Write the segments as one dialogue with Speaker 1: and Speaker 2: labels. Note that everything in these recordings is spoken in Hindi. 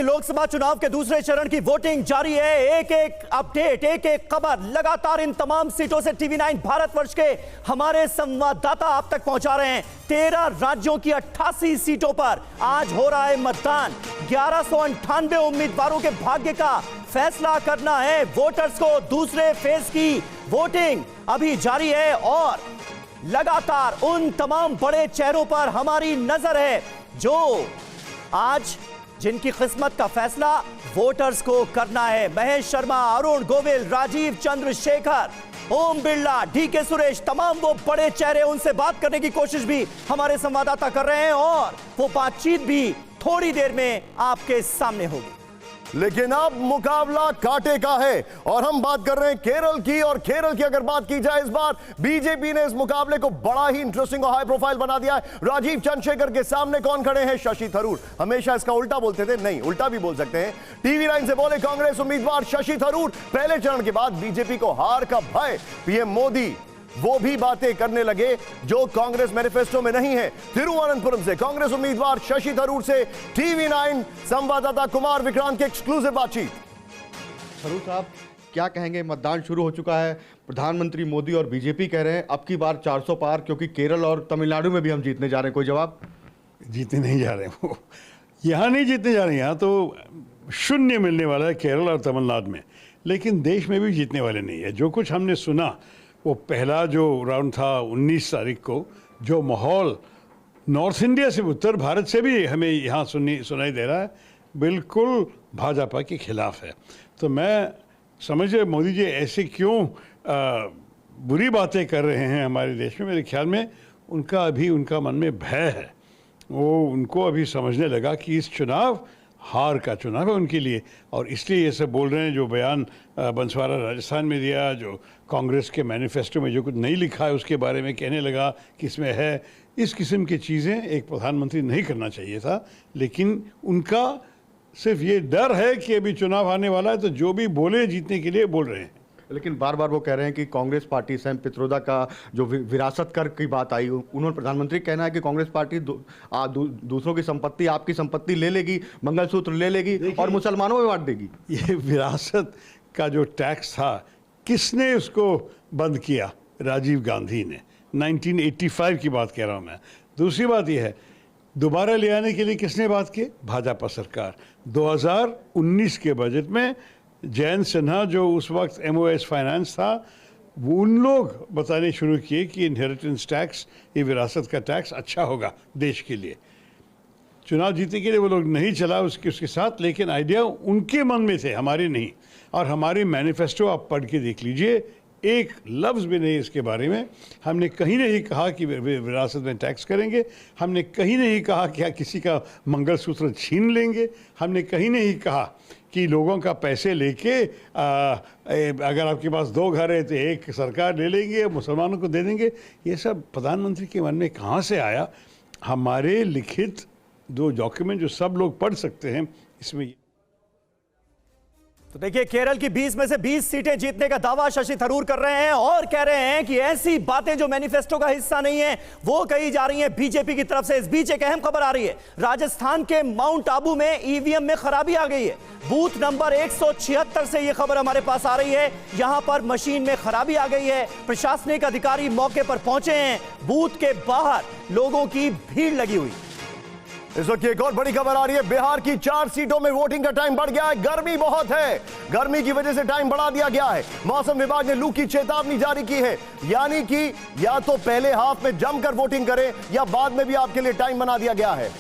Speaker 1: लोकसभा चुनाव के दूसरे चरण की वोटिंग जारी है। एक एक अपडेट, एक एक खबर लगातार इन तमाम सीटों से टीवी 9 भारतवर्ष के हमारे संवाददाता आप तक पहुंचा रहे हैं। 13 राज्यों की 88 सीटों पर आज हो रहा है मतदान। 1198 उम्मीदवारों के भाग्य का फैसला करना है वोटर्स को। दूसरे फेज की वोटिंग अभी जारी है और लगातार उन तमाम बड़े चेहरों पर हमारी नजर है जो आज जिनकी किस्मत का फैसला वोटर्स को करना है। महेश शर्मा, अरुण गोविल, राजीव चंद्रशेखर, ओम बिरला, डीके सुरेश, तमाम वो बड़े चेहरे, उनसे बात करने की कोशिश भी हमारे संवाददाता कर रहे हैं और वो बातचीत भी थोड़ी देर में आपके सामने होगी।
Speaker 2: लेकिन अब मुकाबला कांटे का है और हम बात कर रहे हैं केरल की। और केरल की अगर बात की जाए, इस बार बीजेपी ने इस मुकाबले को बड़ा ही इंटरेस्टिंग और हाई प्रोफाइल बना दिया है। राजीव चंद्रशेखर के सामने कौन खड़े हैं? शशि थरूर। हमेशा इसका उल्टा बोलते थे, नहीं उल्टा भी बोल सकते हैं। टीवी 9 से बोले कांग्रेस उम्मीदवार शशि थरूर। पहले चरण के बाद बीजेपी को हार का भय, पीएम मोदी वो भी बातें करने लगे जो कांग्रेस मैनिफेस्टो में नहीं है। तिरुवनंतपुरम से कांग्रेस उम्मीदवार शशि थरूर से टीवी 9 संवाददाता कुमार विक्रांत की एक्सक्लूसिव बातचीत।
Speaker 3: थरूर साहब, क्या कहेंगे? मतदान शुरू हो चुका है। प्रधानमंत्री मोदी और बीजेपी कह रहे हैं अब की बार 400 पार, क्योंकि केरल और तमिलनाडु में भी हम जीतने जा रहे हैं। कोई जवाब?
Speaker 4: जीतने नहीं जा रहे हैं वो, यहाँ नहीं जीतने जा रहे हैं। यहाँ तो शून्य मिलने वाला है केरल और तमिलनाडु में, लेकिन देश में भी जीतने वाले नहीं है। जो कुछ हमने सुना, वो पहला जो राउंड था 19 तारीख को, जो माहौल नॉर्थ इंडिया से, उत्तर भारत से भी हमें यहाँ सुनाई दे रहा है, बिल्कुल भाजपा के खिलाफ है। तो मैं समझ रहे मोदी जी ऐसे क्यों बुरी बातें कर रहे हैं हमारे देश में। मेरे ख्याल में उनका मन में भय है। वो उनको अभी समझने लगा कि इस चुनाव हार का चुनाव है उनके लिए, और इसलिए ये सब बोल रहे हैं। जो बयान बंसवाड़ा राजस्थान में दिया, जो कांग्रेस के मैनिफेस्टो में जो कुछ नहीं लिखा है उसके बारे में कहने लगा कि इसमें है, इस किस्म की चीज़ें एक प्रधानमंत्री नहीं करना चाहिए था। लेकिन उनका सिर्फ ये डर है कि अभी चुनाव आने वाला है, तो जो भी बोले जीतने के लिए बोल रहे हैं।
Speaker 3: लेकिन बार बार वो कह रहे हैं कि कांग्रेस पार्टी, सैम पित्रोदा का जो विरासत कर की बात आई, उन्होंने प्रधानमंत्री कहना है कि कांग्रेस पार्टी दूसरों की संपत्ति, आपकी संपत्ति ले लेगी, मंगलसूत्र ले लेगी और मुसलमानों में बांट देगी।
Speaker 4: ये विरासत का जो टैक्स था, किसने उसको बंद किया? राजीव गांधी ने। 1985 की बात कह रहा हूँ मैं। दूसरी बात यह है, दोबारा ले आने के लिए किसने बात की? भाजपा सरकार। 2019 के बजट में जयंत सिन्हा, जो उस वक्त MOS फाइनेंस था, वो उन लोग बताने शुरू किए कि इनहेरिटेंस टैक्स, ये विरासत का टैक्स अच्छा होगा देश के लिए। चुनाव जीतने के लिए वो लोग नहीं चला उसके साथ, लेकिन आइडिया उनके मन में थे, हमारे नहीं। और हमारी मैनिफेस्टो आप पढ़ के देख लीजिए, एक लफ्ज़ भी नहीं इसके बारे में। हमने कहीं नहीं कहा कि विरासत में टैक्स करेंगे, हमने कहीं नहीं कहा कि किसी का मंगलसूत्र छीन लेंगे, हमने कहीं नहीं कहा कि लोगों का पैसे लेके अगर आपके पास 2 घर है तो एक सरकार ले लेंगे, मुसलमानों को दे देंगे। ये सब प्रधानमंत्री के मन में कहाँ से आया? हमारे लिखित 2 डॉक्यूमेंट जो सब लोग पढ़ सकते हैं, इसमें
Speaker 1: तो देखिए, केरल की 20 में से 20 सीटें जीतने का दावा शशि थरूर कर रहे हैं और कह रहे हैं कि ऐसी बातें जो मैनिफेस्टो का हिस्सा नहीं है वो कही जा रही हैं बीजेपी की तरफ से। इस बीच एक अहम खबर आ रही है। राजस्थान के माउंट आबू में ईवीएम में खराबी आ गई है। बूथ नंबर 176 से यह खबर हमारे पास आ रही है। यहां पर मशीन में खराबी आ गई है। प्रशासनिक अधिकारी मौके पर पहुंचे हैं। बूथ के बाहर लोगों की भीड़ लगी हुई।
Speaker 2: इस वक्त एक और बड़ी खबर आ रही है। बिहार की 4 सीटों में वोटिंग का टाइम बढ़ गया है। गर्मी बहुत है, गर्मी की वजह से टाइम बढ़ा दिया गया है। मौसम विभाग ने लू की चेतावनी जारी की है, यानी कि या तो पहले हाफ में जमकर वोटिंग करें या बाद में भी आपके लिए टाइम बना दिया गया है।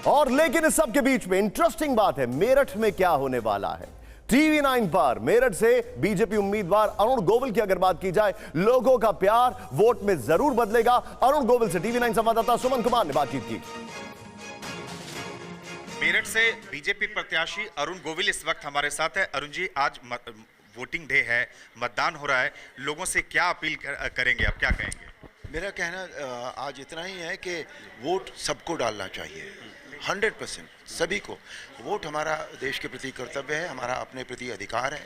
Speaker 2: और लेकिन इस सब के बीच में इंटरेस्टिंग बात है, मेरठ में क्या होने वाला है। टीवी 9 पर मेरठ से बीजेपी उम्मीदवार अरुण गोविल की अगर बात की जाए, लोगों का प्यार वोट में जरूर बदलेगा। अरुण गोविल से टीवी 9 संवाददाता सुमन कुमार ने बातचीत की।
Speaker 5: मेरठ से बीजेपी प्रत्याशी अरुण गोविल इस वक्त हमारे साथ है। अरुण जी, आज वोटिंग डे है, मतदान हो रहा है, लोगों से क्या अपील करेंगे, आप क्या कहेंगे?
Speaker 6: मेरा कहना आज इतना ही है कि वोट सबको डालना चाहिए, 100% सभी को। वोट हमारा देश के प्रति कर्तव्य है, हमारा अपने प्रति अधिकार है।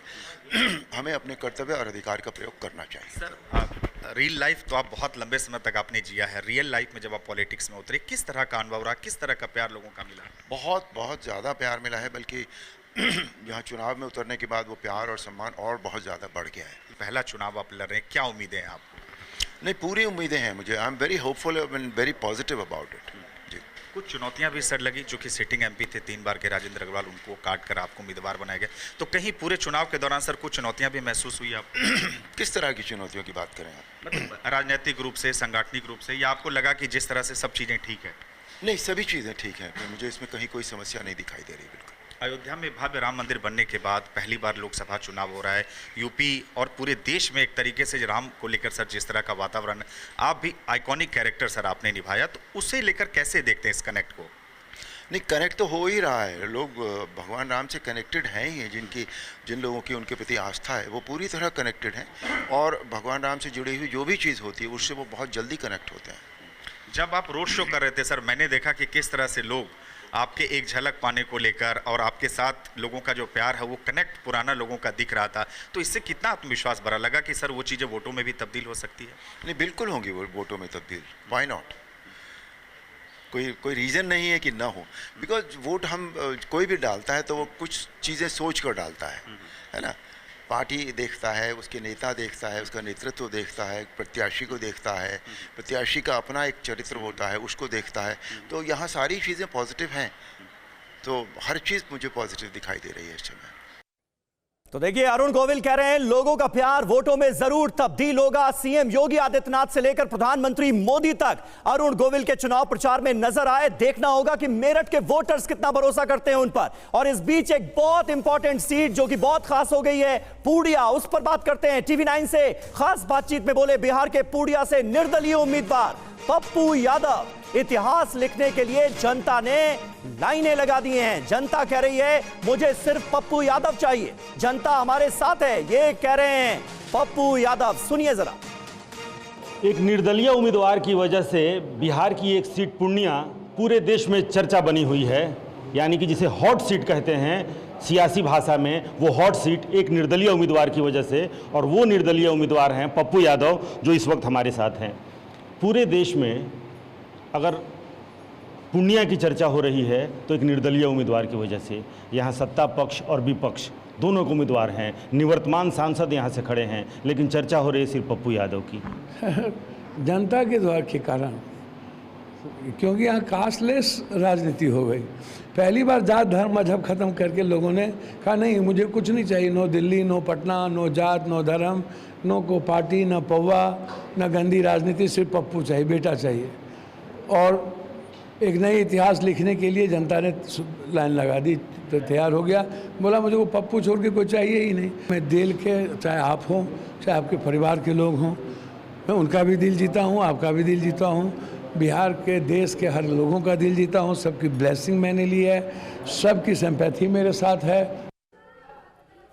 Speaker 6: हमें अपने कर्तव्य और अधिकार का प्रयोग करना चाहिए।
Speaker 5: सर, रियल लाइफ तो आप बहुत लंबे समय तक आपने जिया है, रियल लाइफ में जब आप पॉलिटिक्स में उतरे, किस तरह का अनुभव रहा, किस तरह का प्यार लोगों का मिला?
Speaker 6: बहुत बहुत ज़्यादा प्यार मिला है, बल्कि यहाँ चुनाव में उतरने के बाद वो प्यार और सम्मान और बहुत ज़्यादा बढ़ गया है।
Speaker 5: पहला चुनाव आप लड़ रहे हैं, क्या उम्मीदें हैं आपको?
Speaker 6: नहीं, पूरी उम्मीदें हैं मुझे। I am very hopeful and very positive about it. जी,
Speaker 5: कुछ चुनौतियां भी सर लगी, जो कि सिटिंग एमपी थे 3 बार के राजेंद्र अग्रवाल, उनको काट कर आपको उम्मीदवार बनाया गया, तो कहीं पूरे चुनाव के दौरान सर कुछ चुनौतियां भी महसूस हुई आपको?
Speaker 6: किस तरह की चुनौतियों की बात करें आप?
Speaker 5: मतलब राजनीतिक रूप से, सांगठनिक रूप से, या आपको लगा कि जिस तरह से सब चीज़ें ठीक है?
Speaker 6: नहीं, सभी चीज़ें ठीक हैं, मुझे इसमें कहीं कोई समस्या नहीं दिखाई दे रही। बिल्कुल।
Speaker 5: अयोध्या में भव्य राम मंदिर बनने के बाद पहली बार लोकसभा चुनाव हो रहा है, यूपी और पूरे देश में एक तरीके से राम को लेकर सर जिस तरह का वातावरण है, आप भी आइकॉनिक कैरेक्टर सर आपने निभाया, तो उसे लेकर कैसे देखते हैं इस कनेक्ट को?
Speaker 6: नहीं, कनेक्ट तो हो ही रहा है। लोग भगवान राम से कनेक्टेड हैं ही, जिन लोगों की उनके प्रति आस्था है वो पूरी तरह कनेक्टेड हैं, और भगवान राम से जुड़ी हुई जो भी चीज़ होती है उससे वो बहुत जल्दी कनेक्ट होते हैं।
Speaker 5: जब आप रोड शो कर रहे थे सर, मैंने देखा कि किस तरह से लोग आपके एक झलक पाने को लेकर और आपके साथ लोगों का जो प्यार है वो कनेक्ट पुराना लोगों का दिख रहा था, तो इससे कितना आत्मविश्वास भरा लगा कि सर वो चीज़ें वोटों में भी तब्दील हो सकती है?
Speaker 6: नहीं, बिल्कुल होंगी वो वोटों में तब्दील। Why not? कोई रीज़न नहीं है कि ना हो, बिकॉज वोट हम कोई भी डालता है तो वो कुछ चीज़ें सोच कर डालता है ना। पार्टी देखता है, उसके नेता देखता है, उसका नेतृत्व देखता है, प्रत्याशी को देखता है, प्रत्याशी का अपना एक चरित्र होता है उसको देखता है, तो यहाँ सारी चीज़ें पॉजिटिव हैं, तो हर चीज़ मुझे पॉजिटिव दिखाई दे रही है इस समय।
Speaker 1: तो देखिए, अरुण गोविल कह रहे हैं लोगों का प्यार वोटों में जरूर तब्दील होगा। सीएम योगी आदित्यनाथ से लेकर प्रधानमंत्री मोदी तक अरुण गोविल के चुनाव प्रचार में नजर आए। देखना होगा कि मेरठ के वोटर्स कितना भरोसा करते हैं उन पर। और इस बीच एक बहुत इंपॉर्टेंट सीट जो कि बहुत खास हो गई है, पूर्णिया, उस पर बात करते हैं। टीवी 9 से खास बातचीत में बोले बिहार के पूर्णिया से निर्दलीय उम्मीदवार पप्पू यादव। इतिहास लिखने के लिए जनता ने लाइनें लगा दी हैं। जनता कह रही है मुझे सिर्फ पप्पू यादव चाहिए, जनता हमारे साथ है, ये कह रहे हैं पप्पू यादव। सुनिए जरा।
Speaker 7: एक निर्दलीय उम्मीदवार की वजह से बिहार की एक सीट पूर्णिया पूरे देश में चर्चा बनी हुई है, यानी कि जिसे हॉट सीट कहते हैं सियासी भाषा में, वो हॉट सीट एक निर्दलीय उम्मीदवार की वजह से, और वो निर्दलीय उम्मीदवार हैं पप्पू यादव जो इस वक्त हमारे साथ हैं। पूरे देश में अगर पूर्णिया की चर्चा हो रही है तो एक निर्दलीय उम्मीदवार की वजह से। यहाँ सत्ता पक्ष और विपक्ष दोनों को उम्मीदवार हैं, निवर्तमान सांसद यहाँ से खड़े हैं, लेकिन चर्चा हो रही है सिर्फ पप्पू यादव की।
Speaker 8: जनता के द्वार के कारण, क्योंकि यहाँ कास्टलेस राजनीति हो गई। पहली बार जात धर्म मजहब ख़त्म करके लोगों ने कहा नहीं मुझे कुछ नहीं चाहिए, no Delhi, no Patna, no जात, नो धर्म, नो को पार्टी, न पौवा, न गंदी राजनीति, सिर्फ पप्पू चाहिए, बेटा चाहिए। और एक नई इतिहास लिखने के लिए जनता ने लाइन लगा दी, तो तैयार हो गया। बोला मुझे वो पप्पू छोड़ के कोई चाहिए ही नहीं। मैं दिल के, चाहे आप हों चाहे आपके परिवार के लोग हों, मैं उनका भी दिल जीता हूँ, आपका भी दिल जीता हूँ, बिहार के देश के हर लोगों का दिल जीता हूँ। सबकी ब्लेसिंग मैंने ली है, सबकी सिंपैथी मेरे साथ है।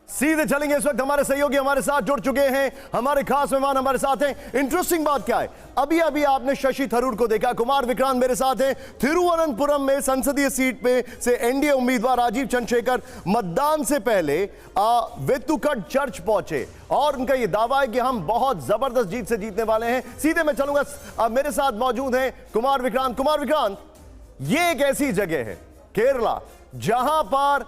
Speaker 2: सीधे चलेंगे, इस वक्त हमारे सहयोगी हमारे साथ जुड़ चुके हैं, हमारे खास मेहमान हमारे साथ हैं। इंटरेस्टिंग बात क्या है, अभी अभी आपने शशि थरूर को देखा, कुमार विक्रांत मेरे साथ हैं। तिरुवनंतपुरम में संसदीय सीट पे से एनडीए उम्मीदवार राजीव चंद्रशेखर मतदान से पहले वेतुकट चर्च पहुंचे और उनका यह दावा है कि हम बहुत जबरदस्त जीत से जीतने वाले हैं। सीधे मैं चलूंगा, मेरे साथ मौजूद हैं कुमार विक्रांत। कुमार विक्रांत, ये एक ऐसी जगह है केरला जहां पर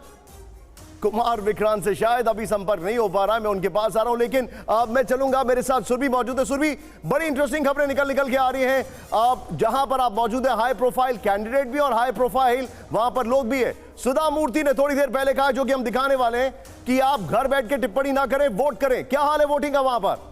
Speaker 2: कुमार विक्रांत से शायद अभी संपर्क नहीं हो पा रहा है, मैं उनके पास आ रहा हूं, लेकिन मैं चलूंगा। मेरे साथ सुरभि मौजूद है। सुरभि, बड़ी इंटरेस्टिंग खबरें निकल के आ रही हैं। जहां पर आप मौजूद है, हाई प्रोफाइल कैंडिडेट भी और हाई प्रोफाइल वहां पर लोग भी है। सुधा मूर्ति ने थोड़ी देर पहले कहा, जो कि हम दिखाने वाले हैं, कि आप घर बैठ के टिप्पणी ना करें, वोट करें। क्या हाल है वोटिंग का वहां पर?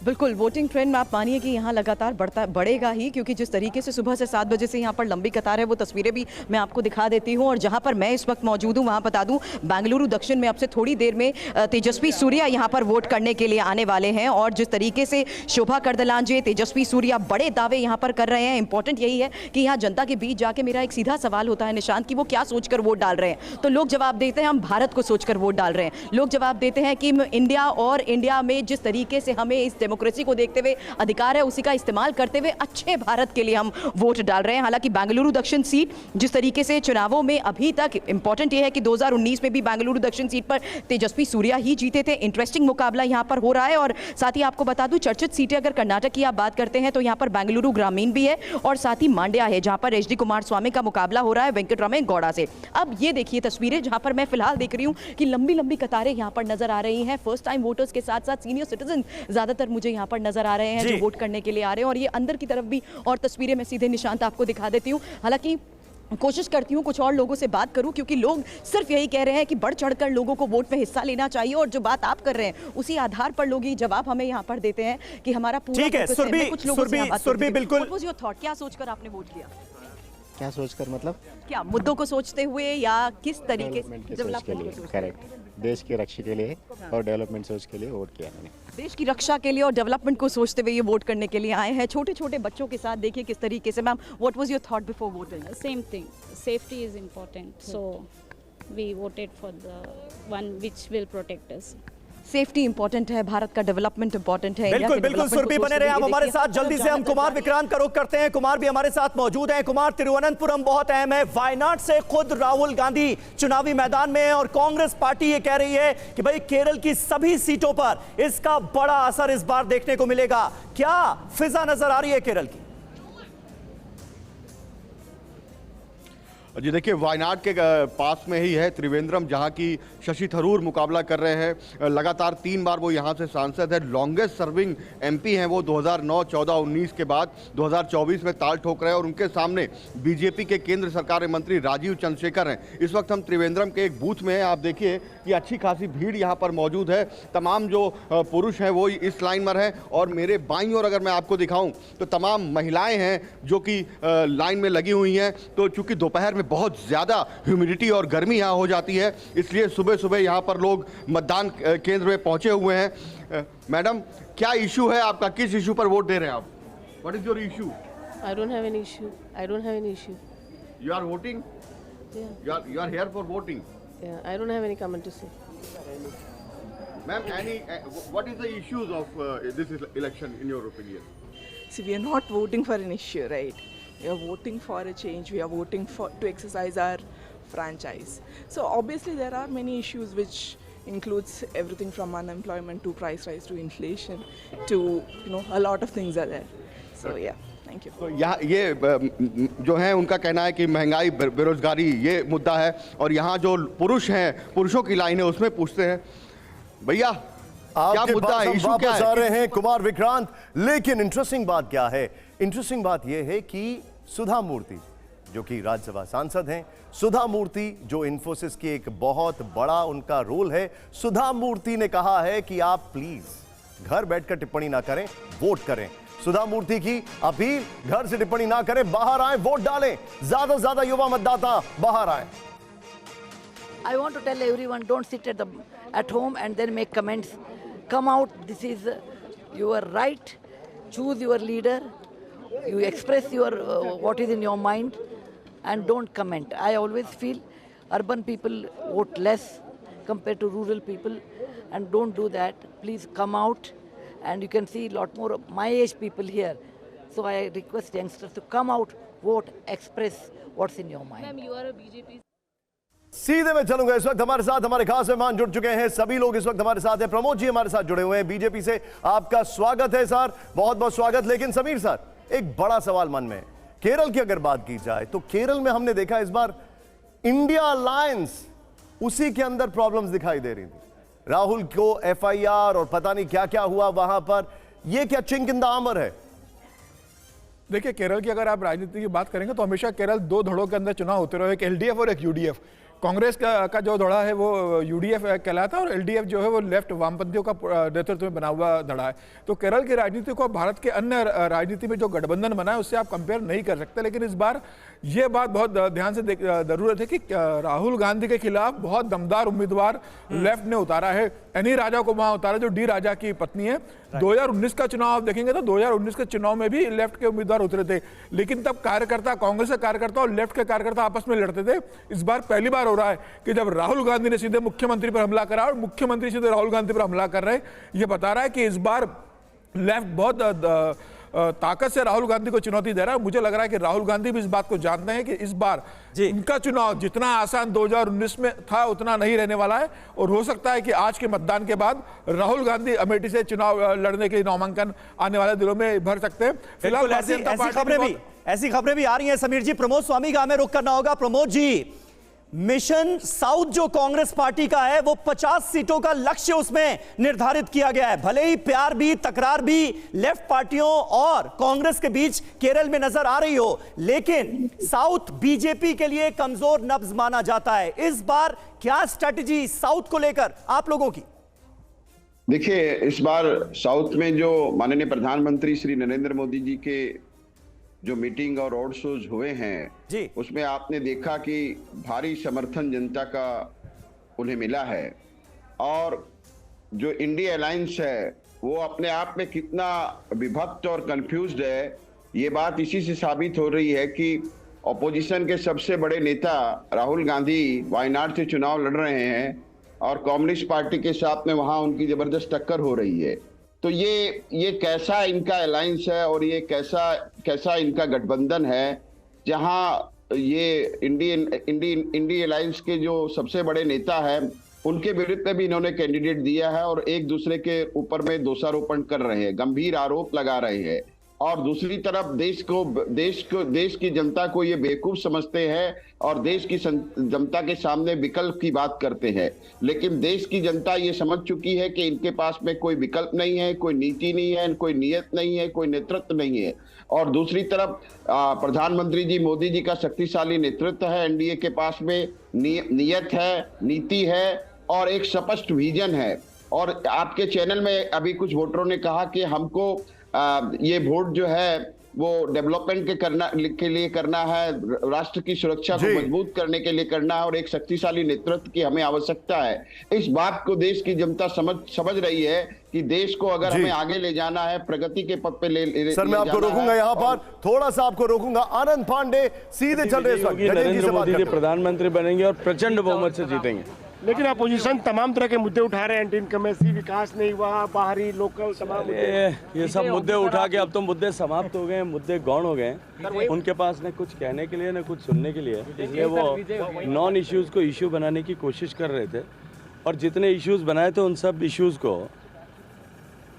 Speaker 9: बिल्कुल, वोटिंग ट्रेंड में आप मानिए कि यहाँ लगातार बढ़ेगा ही, क्योंकि जिस तरीके से सुबह से 7 बजे से यहाँ पर लंबी कतार है, वो तस्वीरें भी मैं आपको दिखा देती हूँ। और जहाँ पर मैं इस वक्त मौजूद हूँ, वहाँ बता दूँ बेंगलुरु दक्षिण में अब से थोड़ी देर में तेजस्वी सूर्या यहाँ पर वोट करने के लिए आने वाले हैं। और जिस तरीके से शोभा करदलांजे, तेजस्वी सूर्या बड़े दावे यहाँ पर कर रहे हैं। इंपॉर्टेंट यही है कि यहाँ जनता के बीच जाके मेरा एक सीधा सवाल होता है निशांत, कि वो क्या सोचकर वोट डाल रहे हैं। तो लोग जवाब देते हैं हम भारत को सोचकर वोट डाल रहे हैं। लोग जवाब देते हैं कि इंडिया, और इंडिया में जिस तरीके से हमें इस डेमोक्रेसी को देखते हुए, अधिकार है उसी का इस्तेमाल करते हुए अच्छे भारत के लिए हम वोट डाल रहे हैं। हालांकि बेंगलुरु दक्षिण सीट जिस तरीके से चुनावों में अभी तक, इंपॉर्टेंट यह है कि 2019 में भी बेंगलुरु दक्षिण सीट पर तेजस्वी सूर्या ही जीते थे। इंटरेस्टिंग मुकाबला यहां पर हो रहा है। और साथ ही आपको बता दूं, चर्चित सीटें अगर कर्नाटक की आप बात करते हैं तो यहां पर बेंगलुरु ग्रामीण भी है और साथ ही मांड्या है, जहां पर एचडी कुमार स्वामी का मुकाबला हो रहा है वेंकटरामन गौड़ा से। अब ये देखिए तस्वीरें जहां पर मैं फिलहाल देख रही हूं कि लंबी लंबी कतारें यहां पर नजर आ रही हैं। फर्स्ट टाइम वोटर्स के साथ साथ सीनियर सिटीजन ज्यादातर मुझे यहां पर नजर आ रहे हैं जो वोट करने के लिए आ रहे हैं। और ये अंदर की तरफ भी और तस्वीरें मैं सीधे निशांत आपको दिखा देती हूं। हालांकि कोशिश करती हूँ कुछ और लोगों से बात करूं, क्योंकि लोग सिर्फ यही कह रहे हैं कि बढ़ चढ़कर लोगों को वोट में हिस्सा लेना चाहिए। और जो बात आप कर रहे हैं उसी आधार पर लोग ये जवाब हमें यहाँ पर देते हैं कि हमारा पूरा
Speaker 1: ठीक है। सुरभि बिल्कुल,
Speaker 9: क्या सोचकर आपने वोट किया?
Speaker 10: क्या सोचकर मतलब
Speaker 9: क्या मुद्दों को सोचते हुए या किस तरीके से?
Speaker 10: सोच के लिए, करेक्ट, देश की रक्षा के लिए और डेवलपमेंट सोच के लिए वोट किया मैंने।
Speaker 9: देश की रक्षा के लिए और डेवलपमेंट को सोचते हुए ये वोट करने के लिए आए हैं। छोटे छोटे बच्चों के साथ देखिए किस तरीके से। Ma'am, what was your thought before voting?
Speaker 11: Same thing. Safety is important. So we voted for the one which will protect us.
Speaker 9: Safety important है, भारत का डेवलपमेंट इंपॉर्टेंट है।
Speaker 1: बिल्कुल बिल्कुल सुरभि, बने रहे आप हमारे साथ। जल्दी से हम कुमार विक्रांत का रुख करते हैं। कुमार भी हमारे साथ मौजूद हैं। कुमार, तिरुवनंतपुरम बहुत अहम है। वायनाड से खुद राहुल गांधी चुनावी मैदान में है और कांग्रेस पार्टी ये कह रही है कि भाई केरल की सभी सीटों पर इसका बड़ा असर इस बार देखने को मिलेगा। क्या फिजा नजर आ रही है केरल की?
Speaker 3: जी देखिए, वायनाड के पास में ही है त्रिवेंद्रम, जहां की शशि थरूर मुकाबला कर रहे हैं। लगातार 3 बार वो यहां से सांसद है। लॉन्गेस्ट सर्विंग एमपी हैं वो 2009, 14, 19 के बाद 2024 में ताल ठोक रहे हैं। और उनके सामने बीजेपी के केंद्र सरकार में मंत्री राजीव चंद्रशेखर हैं। इस वक्त हम त्रिवेंद्रम के एक बूथ में हैं। आप देखिए कि अच्छी खासी भीड़ यहाँ पर मौजूद है। तमाम जो पुरुष हैं वो इस लाइन में हैं और मेरे बाईं ओर अगर मैं आपको दिखाऊं तो तमाम महिलाएं हैं जो कि लाइन में लगी हुई हैं। तो चूंकि दोपहर में बहुत ज़्यादा ह्यूमिडिटी और गर्मी यहाँ हो जाती है, इसलिए सुबह सुबह यहाँ पर लोग मतदान केंद्र में पहुँचे हुए हैं। मैडम, क्या इशू है आपका? किस इशू पर वोट दे रहे हैं आप? What is your issue?
Speaker 11: I don't have any issue. I don't have any issue.
Speaker 3: You are voting?
Speaker 11: Yeah.
Speaker 3: You are here for voting.
Speaker 11: Yeah. I don't have any comment to say.
Speaker 3: Ma'am, what is the issues of this election in your opinion?
Speaker 12: See, we are not voting for an issue, right? We are voting for a change. We are voting to exercise our franchise. So obviously there are many issues which includes everything from unemployment to price rise to inflation to, a lot of things are there. So yeah, thank you.
Speaker 3: तो यहाँ ये जो है उनका कहना है कि महंगाई, बेरोजगारी ये मुद्दा है। और यहाँ जो पुरुष हैं, पुरुषों की लाइन है, उसमें पूछते हैं भैया क्या मुद्दा है, इशू क्या है?
Speaker 2: आ रहे हैं कुमार विक्रांत, लेकिन इंटरेस्टिंग बात क्या है? इंटरेस्टिंग बात यह है कि सुधा मूर्ति जो कि राज्यसभा सांसद हैं, सुधा मूर्ति जो इन्फोसिस की एक बहुत बड़ा उनका रोल है, सुधा मूर्ति ने कहा है कि आप प्लीज घर बैठकर टिप्पणी ना करें, वोट करें। सुधा मूर्ति की अपील, घर से टिप्पणी ना करें, बाहर आए, वोट डालें। ज्यादा से ज्यादा युवा मतदाता बाहर आए।
Speaker 13: I want to tell everyone, don't sit at home and then make comments. Come out. This is your right. Choose your leader. You express your what is in your mind, and don't comment. I always feel urban people vote less compared to rural people, and don't do that. Please come out, and you can see a lot more of my age people here. So I request youngsters to come out, vote, express what's in your mind.
Speaker 11: Ma'am, you are a BJP.
Speaker 2: सीधे में चलूंगा। इस वक्त हमारे साथ हमारे खास मेहमान जुड़ चुके हैं। सभी लोग इस वक्त हमारे साथ हैं। प्रमोद जी हमारे साथ जुड़े हुए हैं बीजेपी से। आपका स्वागत है सर, बहुत बहुत स्वागत। लेकिन समीर सर, एक बड़ा सवाल मन में है। केरल की अगर बात की जाए तो केरल में हमने देखा इस बार इंडिया अलायंस, उसी के अंदर प्रॉब्लम्स दिखाई दे रही थी। राहुल को FIR और पता नहीं क्या क्या हुआ वहां पर। यह क्या चिंक इन द आर्मर है?
Speaker 14: देखिए, केरल की अगर आप राजनीति की बात करेंगे तो हमेशा केरल 2 धड़ों के अंदर चुनाव होते रहे, एक LDF और एक UDF। कांग्रेस का जो धड़ा है वो UDF कहलाता है और LDF जो है वो लेफ्ट वामपंथियों का नेतृत्व में बना हुआ धड़ा है। तो केरल की राजनीति को भारत के अन्य राजनीति में जो गठबंधन बना है उससे आप कंपेयर नहीं कर सकते। लेकिन इस बार ये बात बहुत ध्यान से जरूरत है कि राहुल गांधी के खिलाफ बहुत दमदार उम्मीदवार लेफ्ट ने उतारा है। एनी राजा को वहां उतारा जो डी राजा की पत्नी है। 2019 का चुनाव आप देखेंगे तो 2019 के चुनाव में भी लेफ्ट के उम्मीदवार उतरे थे, लेकिन तब कार्यकर्ता, कांग्रेस के कार्यकर्ता और लेफ्ट के कार्यकर्ता आपस में लड़ते थे। इस बार पहली बार हो रहा है कि जब राहुल गांधी ने सीधे मुख्यमंत्री पर हमला करा और मुख्यमंत्री सीधे राहुल गांधी पर हमला कर रहे हैं। यह बता रहा है कि इस बार लेफ्ट बहुत ताकत से राहुल गांधी को चुनौती दे रहा है। मुझे लग रहा है कि राहुल गांधी भी इस बात को जानते हैं कि इस बार उनका चुनाव जितना आसान 2019 में था उतना नहीं रहने वाला है, और हो सकता है कि आज के मतदान के बाद राहुल गांधी अमेठी से चुनाव लड़ने के लिए नामांकन आने वाले दिनों में भर सकते हैं। फिलहाल
Speaker 1: ऐसी खबरें भी आ रही हैं समीर जी। प्रमोद स्वामी का हमें रुख करना होगा। प्रमोद जी, मिशन साउथ जो कांग्रेस पार्टी का है वो 50 सीटों का लक्ष्य उसमें निर्धारित किया गया है। भले ही प्यार भी तकरार भी लेफ्ट पार्टियों और कांग्रेस के बीच केरल में नजर आ रही हो, लेकिन साउथ बीजेपी के लिए कमजोर नब्ज माना जाता है। इस बार क्या स्ट्रेटजी साउथ को लेकर आप लोगों की?
Speaker 15: देखिए, इस बार साउथ में जो माननीय प्रधानमंत्री श्री नरेंद्र मोदी जी के जो मीटिंग और रोड शोज हुए हैं जी, उसमें आपने देखा कि भारी समर्थन जनता का उन्हें मिला है, और जो इंडिया अलायंस है वो अपने आप में कितना विभक्त और कंफ्यूज्ड है, ये बात इसी से साबित हो रही है कि ऑपोजिशन के सबसे बड़े नेता राहुल गांधी वायनाड से चुनाव लड़ रहे हैं और कम्युनिस्ट पार्टी के साथ में वहां उनकी जबरदस्त टक्कर हो रही है। तो ये कैसा इनका अलायंस है और ये कैसा इनका गठबंधन है, जहां ये इंडियन अलायंस के जो सबसे बड़े नेता हैं उनके विरुद्ध में भी इन्होंने कैंडिडेट दिया है और एक दूसरे के ऊपर में दोषारोपण कर रहे हैं, गंभीर आरोप लगा रहे हैं। और दूसरी तरफ देश की जनता को ये बेवकूफ समझते हैं और देश की जनता के सामने विकल्प की बात करते हैं, लेकिन देश की जनता ये समझ चुकी है कि इनके पास में कोई विकल्प नहीं है, कोई नीति नहीं है, कोई नियत नहीं है, कोई नेतृत्व नहीं है। और दूसरी तरफ प्रधानमंत्री जी मोदी जी का शक्तिशाली नेतृत्व है, एनडीए के पास में नियत है, नीति है और एक स्पष्ट विजन है। और आपके चैनल में अभी कुछ वोटरों ने कहा कि हमको ये वोट जो है वो डेवलपमेंट के लिए करना है, राष्ट्र की सुरक्षा को मजबूत करने के लिए करना है और एक शक्तिशाली नेतृत्व की हमें आवश्यकता है। इस बात को देश की जनता समझ रही है कि देश को अगर हमें आगे ले जाना है, प्रगति के पथ पे ले
Speaker 2: सर, मैं आपको रोकूंगा यहाँ पर, थोड़ा सा आपको रोकूंगा। आनंद पांडे सीधे चल रहे हैं।
Speaker 16: नरेंद्र मोदी जी प्रधानमंत्री बनेंगे और प्रचंड बहुमत से जीतेंगे।
Speaker 17: लेकिन अपोजिशन तमाम तरह के मुद्दे उठा रहे हैं, एंटी इनकमेंसी, विकास नहीं हुआ, बाहरी लोकल तमाम
Speaker 16: ये सब मुद्दे उठा के अब तो मुद्दे समाप्त हो गए, मुद्दे गौण हो गए। उनके पास न कुछ कहने के लिए न कुछ सुनने के लिए, इसलिए वो नॉन इश्यूज को इश्यू बनाने की कोशिश कर रहे थे। और जितने इश्यूज बनाए थे उन सब इश्यूज को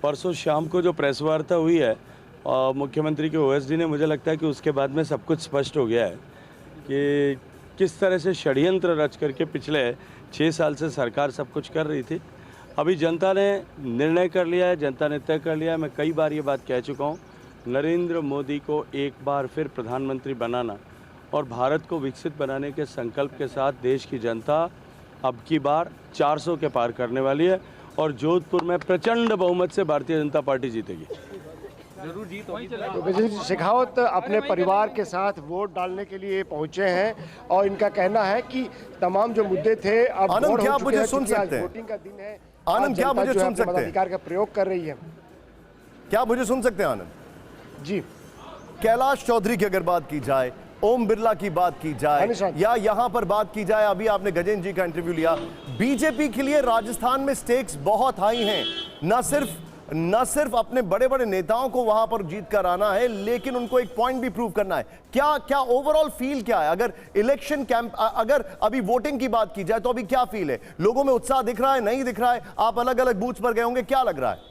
Speaker 16: परसों शाम को जो प्रेस वार्ता हुई है और मुख्यमंत्री के ओएसडी ने, मुझे लगता है कि उसके बाद में सब कुछ स्पष्ट हो गया है कि किस तरह से षड्यंत्र रच करके पिछले 6 साल से सरकार सब कुछ कर रही थी। अभी जनता ने निर्णय कर लिया है, जनता ने तय कर लिया है। मैं कई बार ये बात कह चुका हूँ, नरेंद्र मोदी को एक बार फिर प्रधानमंत्री बनाना और भारत को विकसित बनाने के संकल्प के साथ देश की जनता अब की बार 400 के पार करने वाली है और जोधपुर में प्रचंड बहुमत से भारतीय जनता पार्टी जीतेगी।
Speaker 17: जरूर जीत होगी। तो विजय शेखावत अपने परिवार के साथ वोट डालने के लिए पहुंचे हैं और इनका कहना है कि तमाम जो मुद्दे थे अब
Speaker 2: आनंद, क्या मुझे सुन सकते हैं?
Speaker 17: वोटिंग का दिन है।
Speaker 2: आनंद, क्या मुझे सुन सकते हैं?
Speaker 17: मताधिकार का प्रयोग कर रही है।
Speaker 2: क्या मुझे सुन सकते हैं आनंद
Speaker 17: जी?
Speaker 2: कैलाश चौधरी की अगर बात की जाए, ओम बिरला की बात की जाए या यहां पर बात की जाए, अभी आपने गजेंद्र जी का इंटरव्यू लिया, बीजेपी के लिए राजस्थान में स्टेक्स बहुत हाई हैं। न सिर्फ अपने बड़े बड़े नेताओं को वहां पर जीत कर आना है, लेकिन उनको एक पॉइंट भी प्रूव करना है। क्या ओवरऑल फील क्या है? अगर इलेक्शन कैंप, अगर अभी वोटिंग की बात की जाए तो अभी क्या फील है? लोगों में उत्साह दिख रहा है, नहीं दिख रहा है? आप अलग अलग बूथ्स पर गए होंगे, क्या लग रहा है?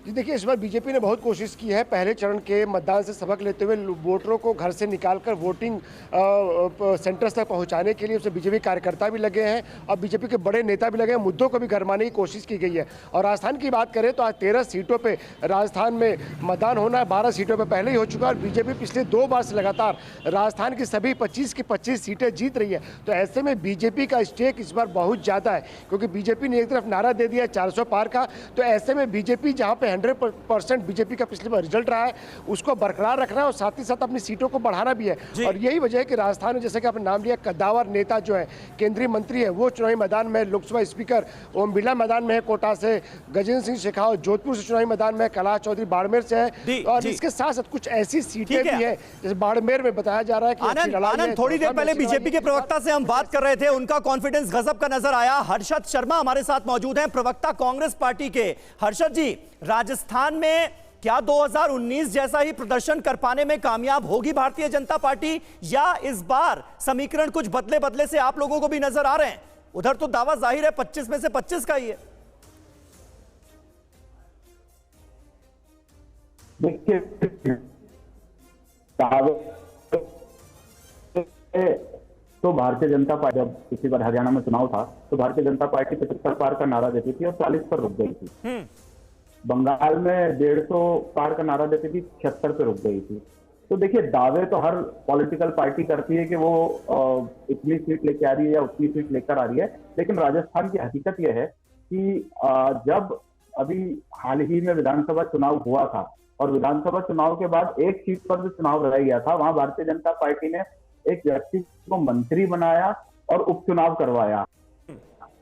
Speaker 17: जी देखिए, इस बार बीजेपी ने बहुत कोशिश की है पहले चरण के मतदान से सबक लेते हुए वोटरों को घर से निकालकर वोटिंग सेंटर्स तक पहुंचाने के लिए उसमें बीजेपी कार्यकर्ता भी लगे हैं और बीजेपी के बड़े नेता भी लगे हैं। मुद्दों को भी गरमाने की कोशिश की गई है। और राजस्थान की बात करें तो आज 13 सीटों पे राजस्थान में मतदान होना है, 12 सीटों पे पहले ही हो चुका है और बीजेपी पिछले 2 बार से लगातार राजस्थान की सभी 25 की 25 सीटें जीत रही है। तो ऐसे में बीजेपी का स्टेक इस बार बहुत ज़्यादा है, क्योंकि बीजेपी ने एक तरफ नारा दे दिया 400 पार का, तो ऐसे में बीजेपी जहाँ पे 100% बीजेपी का पिछली बार रिजल्ट रहा है, उसको बरकरार रखना है और साथ ही साथ अपनी सीटों को बढ़ाना भी है। और यही वजह है कि राजस्थान में जैसे कि आपने नाम लिया, कद्दावर नेता जो है, केंद्रीय मंत्री है, वो चुनावी मैदान में, लोकसभा स्पीकर ओम बिरला मैदान में है कोटा से, गजेंद्र सिंह शेखावत जोधपुर से चुनावी मैदान में, कैलाश चौधरी बाड़मेर से है, और इसके साथ साथ कुछ ऐसी सीटें भी है जैसे बाड़मेर में बताया जा रहा है कि
Speaker 1: आनंद, थोड़ी देर पहले बीजेपी के प्रवक्ता से हम बात कर रहे थे, उनका कॉन्फिडेंस गजब का नजर आया। हर्षद शर्मा हमारे साथ मौजूद हैं, प्रवक्ता कांग्रेस पार्टी के। हर्षद जी, राजस्थान में क्या 2019 जैसा ही प्रदर्शन कर पाने में कामयाब होगी भारतीय जनता पार्टी, या इस बार समीकरण कुछ बदले बदले से आप लोगों को भी नजर आ रहे हैं? उधर तो दावा जाहिर है 25 में से 25 का ही है।
Speaker 18: देखिए, तो भारतीय जनता पार्टी जब पिछली बार हरियाणा में चुनाव था तो भारतीय जनता पार्टी 75 पार का नारा देती थी और 40 पर रुक गई थी। बंगाल में 150 पार का नारा देती थी, 76 पे रुक गई थी। तो देखिए, दावे तो हर पॉलिटिकल पार्टी करती है कि वो इतनी सीट लेके आ रही है या उतनी सीट लेकर आ रही है, लेकिन राजस्थान की हकीकत यह है कि जब अभी हाल ही में विधानसभा चुनाव हुआ था और विधानसभा चुनाव के बाद एक सीट पर जो चुनाव रह गया था, वहां भारतीय जनता पार्टी ने एक व्यक्ति को मंत्री बनाया और उपचुनाव करवाया,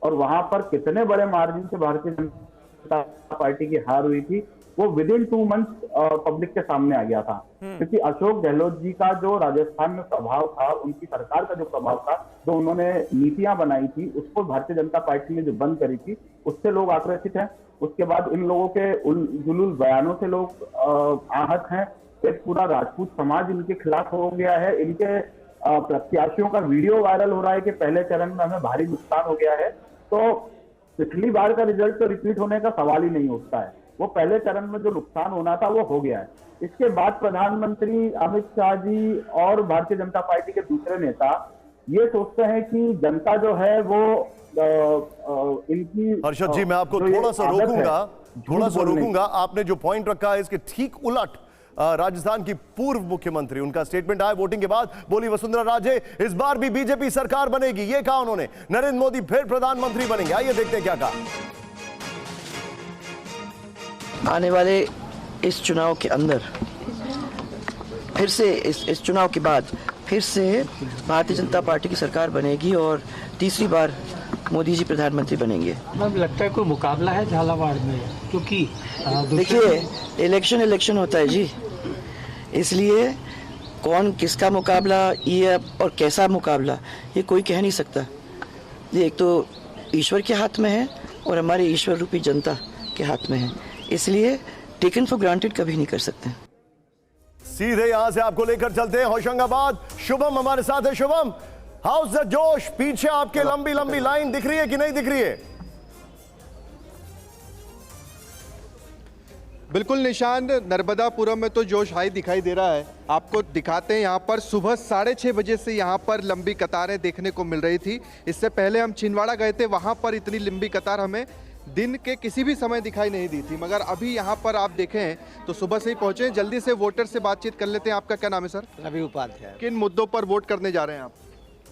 Speaker 18: और वहां पर कितने बड़े मार्जिन से भारतीय जनता पार्टी की हार हुई थी वो विद इन 2 मंथ्स पब्लिक के सामने आ गया था। क्योंकि अशोक गहलोत जी का जो राजस्थान में प्रभाव था, उनकी सरकार का जो प्रभाव था, जो उन्होंने नीतियां बनाई थी, उसको भारतीय जनता पार्टी ने जो बंद करी थी, उससे लोग आक्रोशित हैं। उसके बाद इन लोगों के जुलूल बयानों से लोग आहत हैं। एक पूरा राजपूत समाज इनके खिलाफ हो गया है। इनके प्रत्याशियों का वीडियो वायरल हो रहा है कि पहले चरण में हमें भारी नुकसान हो गया है। तो पिछली बार का रिजल्ट तो रिपीट होने का सवाल ही नहीं उठता है। वो पहले चरण में जो नुकसान होना था वो हो गया है। इसके बाद प्रधानमंत्री अमित शाह जी और भारतीय जनता पार्टी के दूसरे नेता ये सोचते हैं कि जनता जो है वो इनकी।
Speaker 2: हर्षद जी, मैं आपको थोड़ा सा रोकूंगा। आपने जो पॉइंट रखा है इसके ठीक उलट राजस्थान की पूर्व मुख्यमंत्री, उनका स्टेटमेंट आया वोटिंग के बाद, बोली वसुंधरा राजे इस बार भी बीजेपी सरकार बनेगी। ये कहा उन्होंने, नरेंद्र मोदी फिर प्रधानमंत्री बनेंगे। आइए देखते हैं क्या कहा।
Speaker 19: आने वाले इस चुनाव के अंदर फिर से इस चुनाव के बाद फिर से भारतीय जनता पार्टी की सरकार बनेगी और तीसरी बार मोदी जी प्रधानमंत्री बनेंगे।
Speaker 20: अब लगता है कोई मुकाबला है झालावाड़ में, क्योंकि
Speaker 19: देखिए इलेक्शन होता है जी, इसलिए कौन किसका मुकाबला ये और कैसा मुकाबला ये कोई कह नहीं सकता। ये एक तो ईश्वर के हाथ में है और हमारे ईश्वर रूपी जनता के हाथ में है, इसलिए टेकन फॉर ग्रांटेड कभी नहीं कर सकते।
Speaker 2: सीधे यहां से आपको लेकर चलते हैं होशंगाबाद। शुभम हमारे साथ है। शुभम, हाउस द जोश? पीछे आपके लंबी लंबी लाइन दिख रही है कि नहीं दिख रही है?
Speaker 21: बिल्कुल निशान, नर्मदापुरम में तो जोश हाई दिखाई दे रहा है। आपको दिखाते हैं, यहाँ पर सुबह 6:30 बजे से यहाँ पर लंबी कतारें देखने को मिल रही थी। इससे पहले हम छिंदवाड़ा गए थे, वहाँ पर इतनी लंबी कतार हमें दिन के किसी भी समय दिखाई नहीं दी थी। मगर अभी यहाँ पर आप देखें तो सुबह से ही पहुँचे। जल्दी से वोटर से बातचीत कर लेते हैं। आपका क्या नाम है सर?
Speaker 22: रवि उपाध्याय।
Speaker 21: किन मुद्दों पर वोट करने जा रहे हैं आप?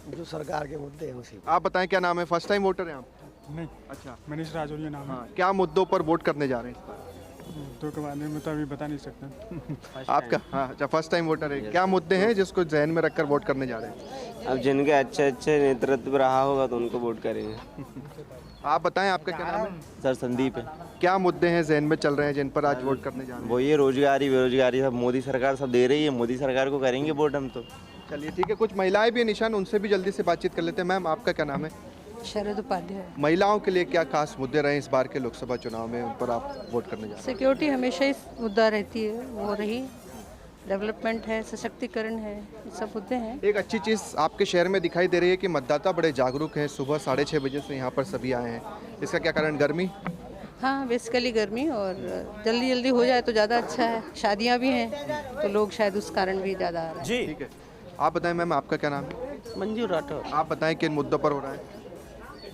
Speaker 22: जो सरकार के मुद्दे हैं उसी।
Speaker 21: आप बताएं, क्या नाम है? फर्स्ट टाइम वोटर हैं आप?
Speaker 23: नहीं। अच्छा, मनीष राजौरिया नाम है।
Speaker 21: क्या मुद्दों पर वोट करने जा रहे हैं इस बार?
Speaker 23: तो के बारे में तो अभी बता नहीं सकता।
Speaker 21: आपका अच्छा फर्स्ट टाइम वोटर है। क्या मुद्दे हैं जिसको जहन में रखकर वोट करने जा रहे हैं?
Speaker 24: अब जिनके अच्छे नेतृत्व रहा होगा तो उनको वोट करेंगे।
Speaker 21: आप बताएं, आपका क्या नाम है?
Speaker 24: सर संदीप है।
Speaker 21: क्या मुद्दे हैं जहन में चल रहे हैं जिन पर आज वोट करने जा रहे हैं?
Speaker 24: वो ये रोजगारी बेरोजगारी सब मोदी सरकार सब दे रही है, मोदी सरकार को करेंगे वोट हम तो।
Speaker 21: चलिए ठीक है, कुछ महिलाएं भी निशान, उनसे भी जल्दी से बातचीत कर लेते हैं। मैम, आपका क्या नाम है?
Speaker 25: शरद उपाध्याय।
Speaker 21: महिलाओं के लिए क्या खास मुद्दे रहे इस बार के लोकसभा चुनाव में, उन पर आप वोट करने जा रहे हैं?
Speaker 25: सिक्योरिटी हमेशा ही मुद्दा रहती है, वो रही। डेवलपमेंट है, सशक्तिकरण है, ये सब मुद्दे हैं।
Speaker 21: एक अच्छी चीज़ आपके शहर में दिखाई दे रही है कि मतदाता बड़े जागरूक हैं। सुबह 6:30 बजे से यहाँ पर सभी आए हैं। इसका क्या कारण? गर्मी?
Speaker 25: हाँ, बेसिकली गर्मी, और जल्दी जल्दी हो जाए तो ज़्यादा अच्छा है। शादियाँ भी हैं तो लोग शायद उस कारण भी ज़्यादा आ रहे हैं।
Speaker 21: जी ठीक है। आप बताएं मैम, आपका क्या नाम है?
Speaker 25: मंजू राठौर।
Speaker 21: आप बताएं किन मुद्दों पर हो रहा है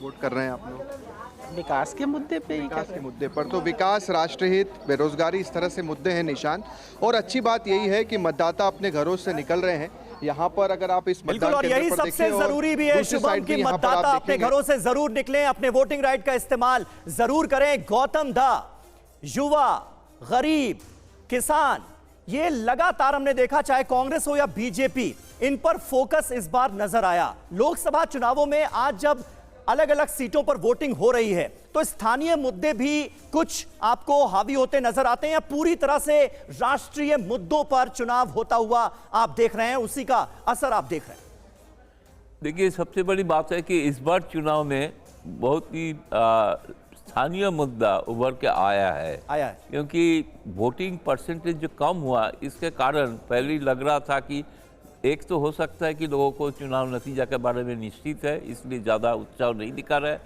Speaker 21: वोट कर रहे हैं आप लोग?
Speaker 25: विकास के मुद्दे पे।
Speaker 21: विकास के मुद्दे पर तो विकास, राष्ट्रहित, बेरोजगारी, इस तरह से मुद्दे हैं निशान। और अच्छी बात यही है कि मतदाता अपने घरों से निकल रहे हैं। यहाँ पर अगर आप इस
Speaker 1: बिल्कुल, और यही सबसे जरूरी भी है शुभम की मतदाता अपने घरों से जरूर निकलें, अपने वोटिंग राइट का इस्तेमाल जरूर करें। गौतम दा, युवा, गरीब, किसान, ये लगातार हमने देखा, चाहे कांग्रेस हो या बीजेपी, इन पर फोकस इस बार नजर आया। लोकसभा चुनावों में आज जब अलग अलग सीटों पर वोटिंग हो रही है तो स्थानीय मुद्दे भी कुछ आपको हावी होते नजर आते हैं या पूरी तरह से राष्ट्रीय मुद्दों पर चुनाव होता हुआ आप देख रहे हैं, उसी का असर आप देख रहे हैं?
Speaker 4: देखिए, सबसे बड़ी बात है कि इस बार चुनाव में बहुत ही स्थानीय मुद्दा उभर के आया है क्योंकि वोटिंग परसेंटेज जो कम हुआ, इसके कारण पहले लग रहा था कि एक तो हो सकता है कि लोगों को चुनाव नतीजा के बारे में निश्चित है, इसलिए ज़्यादा उत्साह नहीं दिखा रहा है।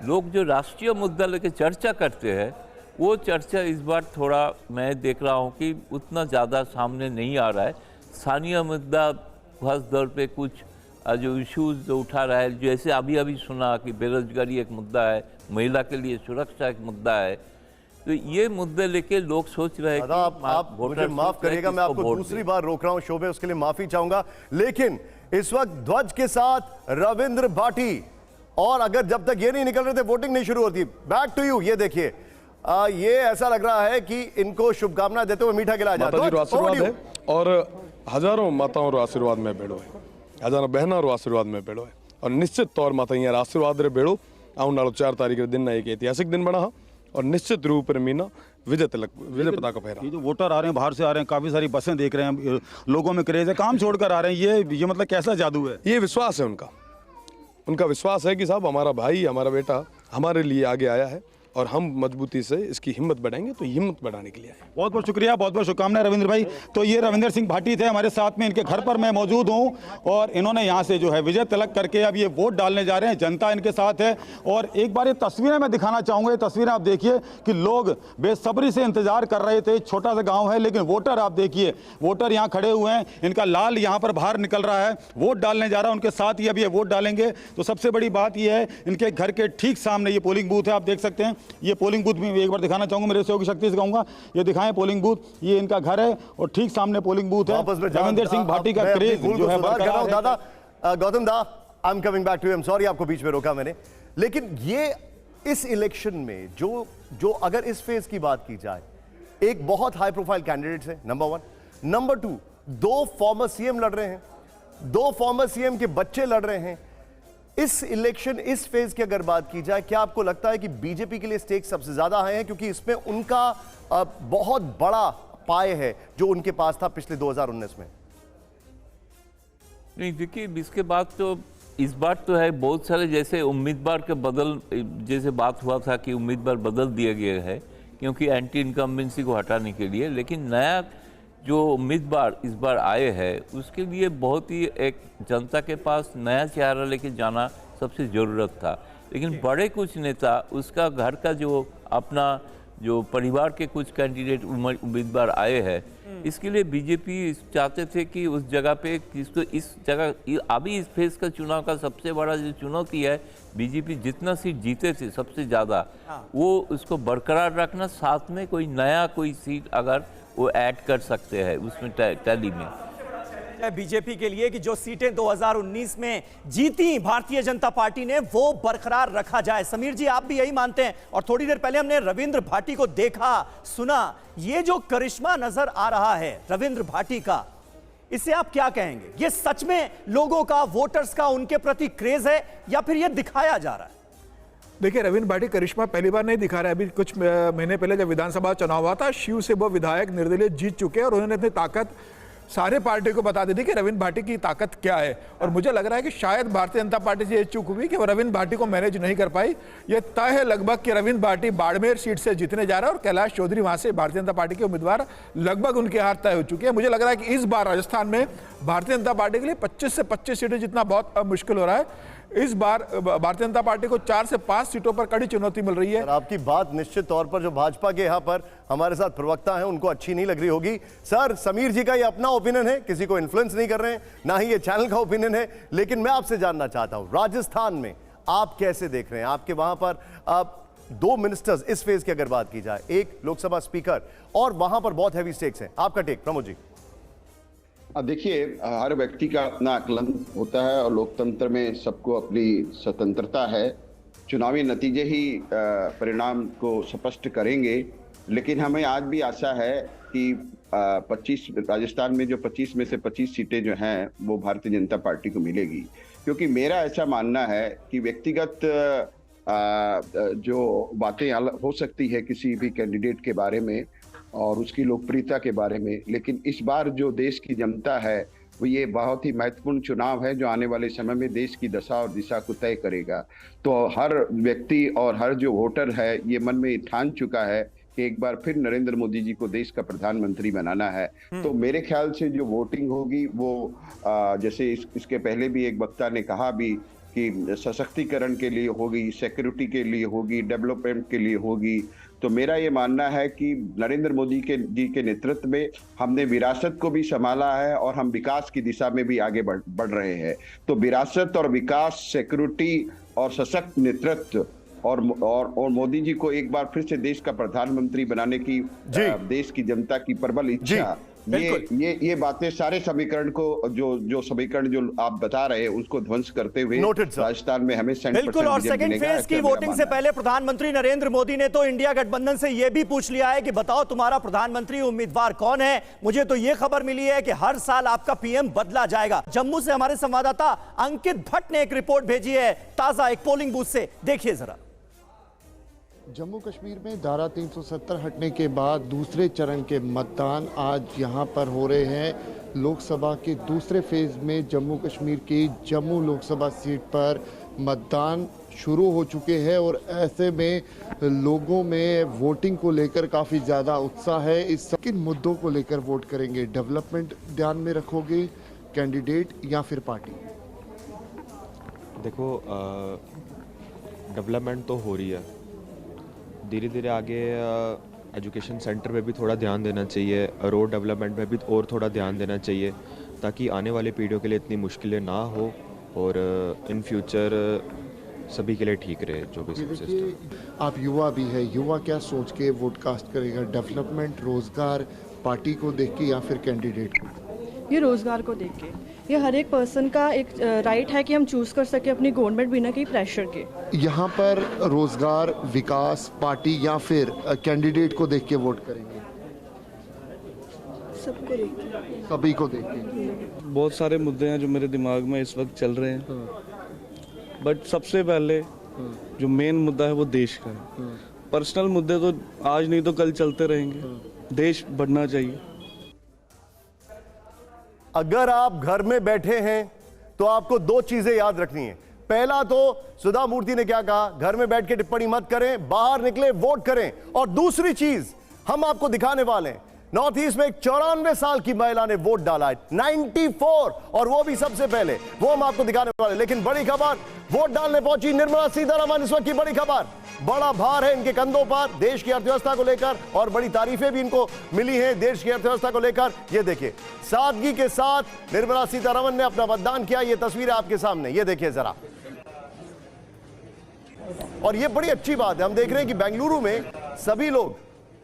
Speaker 4: लोग जो राष्ट्रीय मुद्दा लेकर चर्चा करते हैं, वो चर्चा इस बार थोड़ा मैं देख रहा हूँ कि उतना ज़्यादा सामने नहीं आ रहा है। स्थानीय मुद्दा खास तौर पे कुछ जो इश्यूज जो उठा रहा है, जैसे अभी सुना कि बेरोजगारी एक मुद्दा है, महिला के लिए सुरक्षा एक मुद्दा है, तो ये मुद्दे लेके लोग सोच रहे हैं कि
Speaker 2: आप मुझे माफ करिएगा, मैं आपको दूसरी बार रोक रहा हूं शो में, उसके लिए माफी चाहूंगा। लेकिन इस वक्त ध्वज के साथ रविंद्र भाटी, और अगर जब तक ये नहीं निकल रहे थे वोटिंग नहीं शुरू होती। बैक टू यू, ये देखिए, ये ऐसा लग रहा है कि इनको शुभकामनाएं देते हुए मीठा खिलाया जाता है
Speaker 5: और हजारों माताओं आशीर्वाद में बेड़ो है, हजारों बहनों आशीर्वाद में बेड़ो है और निश्चित तौर माता यार आशीर्वाद रे बेड़ो आने वालों 4 तारीख के दिन एक ऐतिहासिक दिन बना और निश्चित रूप में मीना विजय पताका फहरा।
Speaker 6: ये जो वोटर आ रहे हैं, बाहर से आ रहे हैं, काफी सारी बसें देख रहे हैं, लोगों में क्रेज है, काम छोड़कर आ रहे हैं, ये मतलब कैसा जादू है?
Speaker 5: ये विश्वास है उनका विश्वास है कि साहब हमारा भाई, हमारा बेटा हमारे लिए आगे आया है और हम मजबूती से इसकी हिम्मत बढ़ाएंगे, तो हिम्मत बढ़ाने के लिए आए।
Speaker 6: बहुत बहुत शुक्रिया, बहुत बहुत शुभकामनाएं रविंद्र भाई। तो ये रविंदर सिंह भाटी थे हमारे साथ में, इनके घर पर मैं मौजूद हूँ और इन्होंने यहाँ से जो है विजय तिलक करके अब ये वोट डालने जा रहे हैं। जनता इनके साथ है और एक बार ये तस्वीरें मैं दिखाना चाहूँगा। ये तस्वीरें आप देखिए कि लोग बेसब्री से इंतजार कर रहे थे। छोटा सा गाँव है लेकिन वोटर आप देखिए, वोटर यहाँ खड़े हुए हैं, इनका लाल यहाँ पर बाहर निकल रहा है, वोट डालने जा रहा है, उनके साथ ही अब ये वोट डालेंगे। तो सबसे बड़ी बात यह है, इनके घर के ठीक सामने ये पोलिंग बूथ है, आप देख सकते हैं। ये पोलिंग बूथ में एक बार दिखाना चाहूंगा, मेरे सहयोगी शक्ति से कहूंगा ये दिखाएं पोलिंग बूथ, ये इनका घर है और ठीक सामने पोलिंग बूथ है। रविंदर सिंह भाटी का क्रेज जो है बरकरार है।
Speaker 2: दादा गौतम दा, I am coming back to you, I am sorry आपको बीच में रोका मैंने, लेकिन ये इस इलेक्शन में जो अगर इस फेज की बात की जाए, एक बहुत हाई प्रोफाइल कैंडिडेट्स है, नंबर 1, नंबर 2 2 फॉर्मर सीएम लड़ रहे हैं, 2 फॉर्मर सीएम के बच्चे लड़ रहे हैं। इस इलेक्शन, इस फेज की अगर बात की जाए, क्या आपको लगता है कि बीजेपी के लिए स्टेक सबसे ज्यादा हाई है क्योंकि इसमें उनका बहुत बड़ा पाए है जो उनके पास था पिछले 2019 में?
Speaker 4: नहीं, देखिए इसके बाद तो इस बार तो है बहुत सारे, जैसे उम्मीदवार के बदल, जैसे बात हुआ था कि उम्मीदवार बदल दिया गया है क्योंकि एंटी इनकम्बेंसी को हटाने के लिए, लेकिन नया जो उम्मीदवार इस बार आए हैं उसके लिए बहुत ही एक जनता के पास नया चेहरा लेके जाना सबसे ज़रूरत था। लेकिन बड़े कुछ नेता, उसका घर का जो अपना जो परिवार के कुछ कैंडिडेट उम्मीदवार आए हैं, इसके लिए बीजेपी चाहते थे कि उस जगह पे किसको, इस जगह अभी इस फेज का चुनाव का सबसे बड़ा जो चुनौती है, बीजेपी जितना सीट जीते थे सबसे ज़्यादा, वो उसको बरकरार रखना, साथ में कोई नया कोई सीट अगर वो ऐड कर सकते हैं उसमें टैली में।
Speaker 1: बीजेपी के लिए कि जो सीटें 2019 में जीती भारतीय जनता पार्टी ने, वो बरकरार रखा जाए। समीर जी, आप भी यही मानते हैं? और थोड़ी देर पहले हमने रविंद्र भाटी को देखा, सुना, ये जो करिश्मा नजर आ रहा है रविंद्र भाटी का, इससे आप क्या कहेंगे? ये सच में लोगों का, वोटर्स का उनके प्रति क्रेज है या फिर ये दिखाया जा रहा है?
Speaker 14: देखिए, रविंद्र भाटी करिश्मा पहली बार नहीं दिखा रहा है। अभी कुछ महीने पहले जब विधानसभा चुनाव हुआ था, शिव से वो विधायक निर्दलीय जीत चुके हैं और उन्होंने अपनी ताकत सारे पार्टी को बता दी थी कि रविंद्र भाटी की ताकत क्या है। और मुझे लग रहा है कि शायद भारतीय जनता पार्टी से ये चूक हुई कि वो रविंद्र भाटी को मैनेज नहीं कर पाई। ये तय है लगभग कि रविंद्र भाटी बाड़मेर सीट से जीतने जा रहा है और कैलाश चौधरी वहां से भारतीय जनता पार्टी के उम्मीदवार, लगभग उनके हार तय हो चुके हैं। मुझे लग रहा है कि इस बार राजस्थान में भारतीय जनता पार्टी के लिए 25 से 25 सीटें जितना बहुत मुश्किल हो रहा है। इस बार भारतीय जनता पार्टी को 4 से 5 सीटों पर कड़ी चुनौती मिल रही है।
Speaker 2: आपकी बात निश्चित तौर पर जो भाजपा के यहाँ पर हमारे साथ प्रवक्ता हैं उनको अच्छी नहीं लग रही होगी। सर, समीर जी का ये अपना ओपिनियन है, किसी को इन्फ्लुएंस नहीं कर रहे हैं, ना ही ये चैनल का ओपिनियन है, लेकिन मैं आपसे जानना चाहता हूं राजस्थान में आप कैसे देख रहे हैं? आपके वहां पर 2 मिनिस्टर्स इस फेज की अगर बात की जाए, एक लोकसभा स्पीकर, और वहां पर बहुत हैवी स्टेक्स हैं। आपका टेक प्रमोद जी।
Speaker 15: देखिए, हर व्यक्ति का अपना आकलन होता है और लोकतंत्र में सबको अपनी स्वतंत्रता है। चुनावी नतीजे ही परिणाम को स्पष्ट करेंगे। लेकिन हमें आज भी आशा है कि 25 राजस्थान में जो 25 में से 25 सीटें जो हैं वो भारतीय जनता पार्टी को मिलेगी, क्योंकि मेरा ऐसा मानना है कि व्यक्तिगत जो बातें हो सकती है किसी भी कैंडिडेट के बारे में और उसकी लोकप्रियता के बारे में, लेकिन इस बार जो देश की जनता है वो ये बहुत ही महत्वपूर्ण चुनाव है जो आने वाले समय में देश की दशा और दिशा को तय करेगा। तो हर व्यक्ति और हर जो वोटर है ये मन में ठान चुका है कि एक बार फिर नरेंद्र मोदी जी को देश का प्रधानमंत्री बनाना है। तो मेरे ख्याल से जो वोटिंग होगी वो जैसे इसके पहले भी एक वक्ता ने कहा भी कि सशक्तिकरण के लिए होगी, सिक्योरिटी के लिए होगी, डेवलपमेंट के लिए होगी। तो मेरा ये मानना है कि नरेंद्र मोदी जी के नेतृत्व में हमने विरासत को भी संभाला है और हम विकास की दिशा में भी आगे बढ़ रहे हैं। तो विरासत और विकास, सिक्योरिटी और सशक्त नेतृत्व और मोदी जी को एक बार फिर से देश का प्रधानमंत्री बनाने की देश की जनता की प्रबल इच्छा, ये बातें सारे समीकरण को जो समीकरण जो आप बता रहे हैं उसको ध्वंस करते हुए राजस्थान में हमें 100%
Speaker 1: बिल्कुल। और सेकंड फेज की वोटिंग से पहले प्रधानमंत्री नरेंद्र मोदी ने तो इंडिया गठबंधन से यह भी पूछ लिया है कि बताओ तुम्हारा प्रधानमंत्री उम्मीदवार कौन है। मुझे तो यह खबर मिली है कि हर साल आपका पीएम बदला जाएगा। जम्मू से हमारे संवाददाता अंकित भट्ट ने एक रिपोर्ट भेजी है ताजा एक पोलिंग बूथ से, देखिए जरा।
Speaker 7: जम्मू कश्मीर में धारा 370 हटने के बाद दूसरे चरण के मतदान आज यहां पर हो रहे हैं। लोकसभा के दूसरे फेज में जम्मू कश्मीर की जम्मू लोकसभा सीट पर मतदान शुरू हो चुके हैं और ऐसे में लोगों में वोटिंग को लेकर काफ़ी ज़्यादा उत्साह है। इस किन मुद्दों को लेकर वोट करेंगे? डेवलपमेंट ध्यान में रखोगे, कैंडिडेट या फिर पार्टी?
Speaker 8: देखो, डेवलपमेंट तो हो रही है, धीरे धीरे आगे एजुकेशन सेंटर में भी थोड़ा ध्यान देना चाहिए, रोड डेवलपमेंट में भी और थोड़ा ध्यान देना चाहिए ताकि आने वाली पीढ़ियों के लिए इतनी मुश्किलें ना हो और इन फ्यूचर सभी के लिए ठीक रहे जो भी सिस्टम।
Speaker 7: आप युवा भी है, युवा क्या सोच के वोट कास्ट करेगा? डेवलपमेंट, रोजगार, पार्टी को देख के या फिर कैंडिडेट को?
Speaker 9: ये रोजगार को देख के, ये हर एक पर्सन का एक राइट है कि हम चूज कर सके अपनी गवर्नमेंट बिना कहीं प्रेशर के।
Speaker 7: यहाँ पर रोजगार, विकास, पार्टी या फिर कैंडिडेट को देख के वोट करेंगे?
Speaker 9: सबको देख के,
Speaker 7: सभी को देख के।
Speaker 10: बहुत सारे मुद्दे हैं जो मेरे दिमाग में इस वक्त चल रहे हैं, बट सबसे पहले जो मेन मुद्दा है वो देश का है। पर्सनल मुद्दे तो आज नहीं तो कल चलते रहेंगे, देश बढ़ना चाहिए।
Speaker 2: अगर आप घर में बैठे हैं तो आपको दो चीजें याद रखनी है। पहला तो सुधा मूर्ति ने क्या कहा, घर में बैठ के टिप्पणी मत करें, बाहर निकले वोट करें। और दूसरी चीज हम आपको दिखाने वाले हैं, नॉर्थ ईस्ट में एक 94 साल की महिला ने वोट डाला है, 94, और वो भी सबसे पहले, वो हम आपको दिखाने वाले। लेकिन बड़ी खबर, वोट डालने पहुंची निर्मला सीतारमण। इस वक्त की बड़ी खबर, बड़ा भार है इनके कंधों पर देश की अर्थव्यवस्था को लेकर और बड़ी तारीफें भी इनको मिली हैं देश की अर्थव्यवस्था को लेकर। ये देखिए, सादगी के साथ निर्मला सीतारमण ने अपना मतदान किया। ये तस्वीर आपके सामने, ये देखिए जरा। और ये बड़ी अच्छी बात है, हम देख रहे हैं कि बेंगलुरु में सभी लोग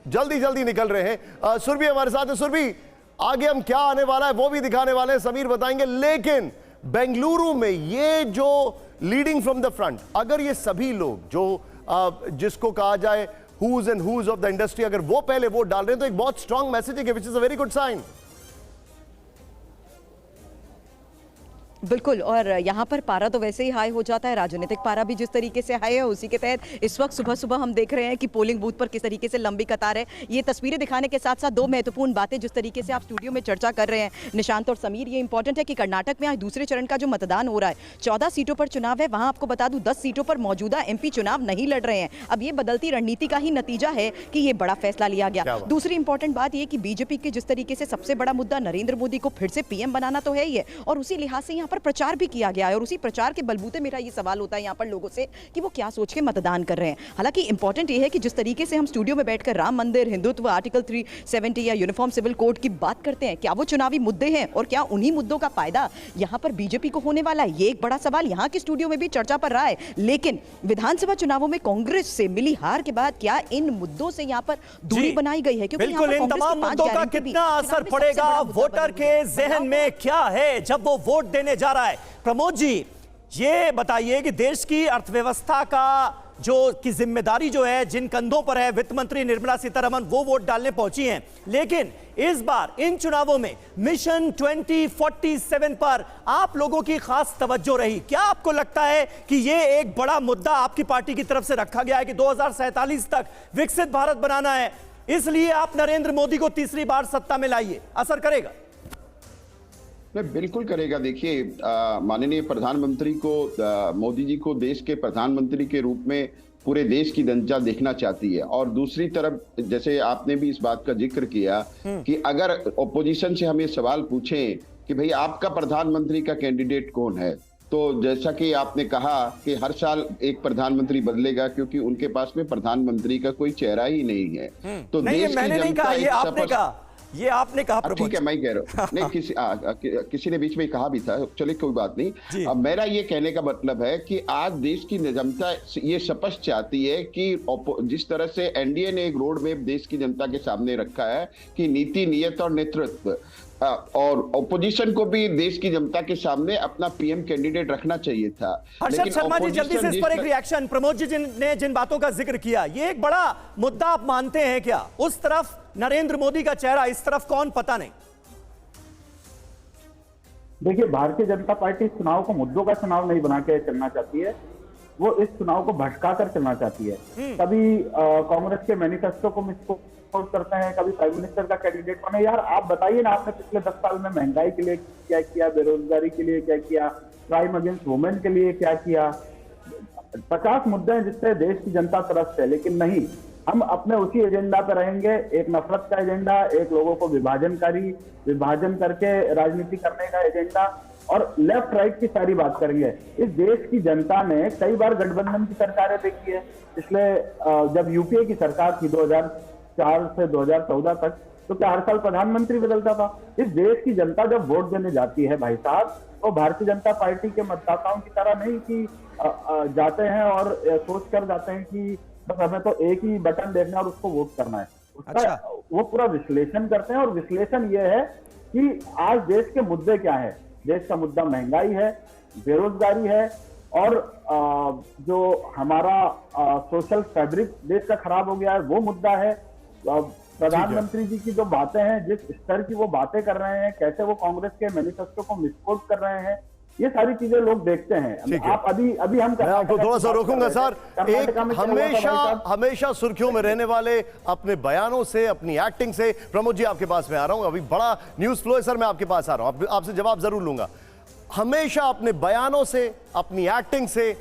Speaker 2: जल्दी जल्दी निकल रहे हैं। सुरभि हमारे साथ है। सुरभि, आगे हम क्या आने वाला है वो भी दिखाने वाले हैं, समीर बताएंगे। लेकिन बेंगलुरु में ये जो लीडिंग फ्रॉम द फ्रंट, अगर ये सभी लोग जो जिसको कहा जाए who's and who's of the industry, अगर वो पहले वोट डाल रहे हैं तो एक बहुत स्ट्रांग मैसेज है, which is a very good sign.
Speaker 12: बिल्कुल, और यहाँ पर पारा तो वैसे ही हाई हो जाता है, राजनीतिक पारा भी जिस तरीके से हाई है उसी के तहत इस वक्त सुबह सुबह हम देख रहे हैं कि पोलिंग बूथ पर किस तरीके से लंबी कतार है। ये तस्वीरें दिखाने के साथ साथ दो महत्वपूर्ण बातें जिस तरीके से आप स्टूडियो में चर्चा कर रहे हैं निशांत और समीर, ये इंपॉर्टेंट है कि कर्नाटक में आज दूसरे चरण का जो मतदान हो रहा है, 14 सीटों पर चुनाव है। वहाँ आपको बता दूं 10 सीटों पर मौजूदा MP चुनाव नहीं लड़ रहे हैं। अब ये बदलती रणनीति का ही नतीजा है कि ये बड़ा फैसला लिया गया। दूसरी इंपॉर्टेंट बात ये कि बीजेपी के जिस तरीके से सबसे बड़ा मुद्दा नरेंद्र मोदी को फिर से PM बनाना तो है ही है, और उसी लिहाज से यहाँ पर प्रचार भी किया गया है। और उसी प्रचार के बलबूते मेरा ये सवाल होता है यहाँ पर लोगों से कि वो क्या सोच के मतदान कर रहे हैं। हालांकि इंपॉर्टेंट ये है कि जिस तरीके से हम स्टूडियो में बैठकर राम मंदिर, हिंदुत्व, आर्टिकल 370 या यूनिफॉर्म सिविल कोड की बात करते हैं, क्या वो चुनावी मुद्दे हैं और क्या उन्हीं मुद्दों का फायदा यहाँ पर बीजेपी को होने वाला है? ये एक बड़ा सवाल यहाँ की स्टूडियो में भी चर्चा पर रहा है। लेकिन विधानसभा चुनावों में कांग्रेस से मिली हार के बाद क्या इन मुद्दों से यहाँ पर दूरी बनाई गई है? क्योंकि
Speaker 1: बिल्कुल, इन तमाम मुद्दों का कितना असर पड़ेगा वोटर के जहन में क्या है जब वो वोट देने जा रहा है? प्रमोद जी, ये बताइए कि देश की अर्थव्यवस्था का जो की जिम्मेदारी जो है जिन कंधों पर है, वित्त मंत्री निर्मला सीतारमण वो वोट डालने पहुंची हैं। लेकिन इस बार इन चुनावों में मिशन 2047 पर आप लोगों की खास तवज्जो रही। क्या आपको लगता है कि ये एक बड़ा मुद्दा आपकी पार्टी की तरफ से रखा गया है कि 2047 तक विकसित भारत बनाना है, इसलिए आप नरेंद्र मोदी को तीसरी बार सत्ता में लाइए? असर करेगा?
Speaker 15: बिल्कुल करेगा। देखिए, माननीय प्रधानमंत्री को, मोदी जी को देश के प्रधानमंत्री के रूप में पूरे देश की जनता देखना चाहती है। और दूसरी तरफ जैसे आपने भी इस बात का जिक्र किया कि अगर ओपोजिशन से हम ये सवाल पूछें कि भाई आपका प्रधानमंत्री का कैंडिडेट कौन है, तो जैसा कि आपने कहा कि हर साल एक प्रधानमंत्री बदलेगा क्योंकि उनके पास में प्रधानमंत्री का कोई चेहरा ही नहीं है। तो
Speaker 1: नहीं, मैंने नहीं कहा, ये आपने कहा, ये आपने कहा।
Speaker 15: ठीक है, मैं कह रहा हूँ नहीं, किसी ने बीच में कहा भी था, चलिए कोई बात नहीं। अब मेरा ये कहने का मतलब है कि आज देश की जनता ये स्पष्ट चाहती है कि जिस तरह से एनडीए ने एक रोड मैप देश की जनता के सामने रखा है कि नीति, नियत और नेतृत्व, और ओपोजिशन को भी देश की जनता के सामने अपना पीएम कैंडिडेट रखना चाहिए था।
Speaker 1: हर्षद शर्मा जी, जल्दी से इस पर एक रिएक्शन। प्रमोद जी ने जिन बातों का जिक्र किया, ये एक बड़ा मुद्दा आप मानते हैं क्या? उस तरफ नरेंद्र मोदी का चेहरा, इस तरफ कौन, पता नहीं।
Speaker 18: देखिए, भारतीय जनता पार्टी चुनाव को मुद्दों का चुनाव नहीं बना के चलना चाहती है, वो इस चुनाव को भटका कर चलना चाहती है। कभी कांग्रेस के मैनिफेस्टो को मिसकोट करते हैं, कभी प्राइम मिनिस्टर का कैंडिडेट बने। यार आप बताइए ना, आपने पिछले 10 साल में महंगाई के लिए क्या किया, बेरोजगारी के लिए क्या किया, क्राइम अगेंस्ट वुमेन के लिए क्या किया? 50 मुद्दे हैं जिससे देश की जनता त्रस्त है, लेकिन नहीं, हम अपने उसी एजेंडा पे रहेंगे। एक नफरत का एजेंडा, एक लोगों को विभाजन करके राजनीति करने का एजेंडा, और लेफ्ट राइट की सारी बात करेंगे। इस देश की जनता ने कई बार गठबंधन की सरकारें देखी है। पिछले जब यूपीए की सरकार थी 2004 से 2014 तक, तो क्या हर साल प्रधानमंत्री बदलता था? इस देश की जनता जब वोट देने जाती है भाई साहब, तो भारतीय जनता पार्टी के मतदाताओं की तरह नहीं कि जाते हैं और सोच कर जाते हैं कि बस हमें तो एक ही बटन देखना और उसको वोट करना है। उसका वो पूरा विश्लेषण करते हैं, और विश्लेषण ये है कि आज देश के मुद्दे क्या है। देश का मुद्दा महंगाई है, बेरोजगारी है, और जो हमारा सोशल फैब्रिक देश का खराब हो गया है वो मुद्दा है। प्रधानमंत्री जी की जो बातें हैं, जिस स्तर की वो बातें कर रहे हैं, कैसे वो कांग्रेस के मैनिफेस्टो को मिसकोट कर रहे हैं, ये सारी चीजें लोग देखते हैं। आप अभी हम
Speaker 2: मैं आपको थोड़ा सा रोकूंगा सर। एक हमेशा सुर्खियों में रहने वाले अपने बयानों से, अपनी एक्टिंग से, प्रमोद जी आपके पास में आ रहा हूं। अभी बड़ा न्यूज फ्लो है सर, मैं आपके पास आ रहा हूं, आपसे जवाब जरूर लूंगा। हमेशा अपने बयानों से, अपनी एक्टिंग से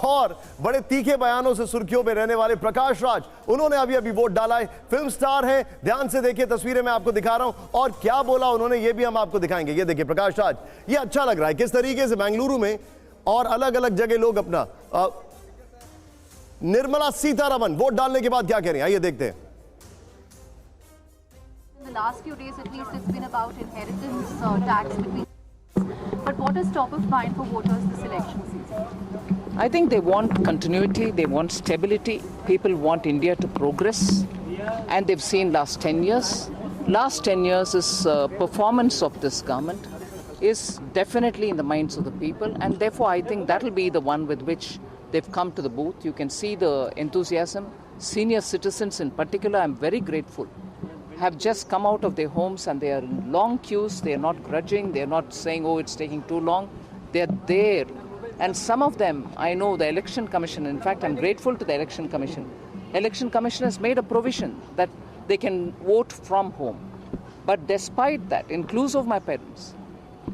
Speaker 2: और बड़े तीखे बयानों से सुर्खियों में रहने वाले प्रकाश राज, उन्होंने अभी वोट डाला है, फिल्म स्टार हैं। ध्यान से देखिए, तस्वीरें मैं आपको दिखा रहा हूं, और क्या बोला उन्होंने ये भी हम आपको दिखाएंगे। ये देखिए प्रकाश राज, ये अच्छा लग रहा है किस तरीके से बेंगलुरु में और अलग अलग जगह लोग अपना निर्मला सीतारमण वोट डालने के बाद क्या कह रहे हैं, आइए देखते हैं।
Speaker 3: The last few days at least it's been about inheritance tax between. But what is top of mind for voters this election season?
Speaker 11: I think they want continuity, they want stability. People want India to progress, and they've seen last 10 years. Last 10 years is performance of this government is definitely in the minds of the people, and therefore I think that'll be the one with which they've come to the booth. You can see the enthusiasm. Senior citizens in particular, I'm very grateful, have just come out of their homes and they are in long queues. They are not grudging. They are not saying, oh, it's taking too long. They're there. And some of them, I know the Election Commission, in fact, I'm grateful to the Election Commission. Election Commission has made a provision that they can vote from home. But despite that, inclusive of my parents,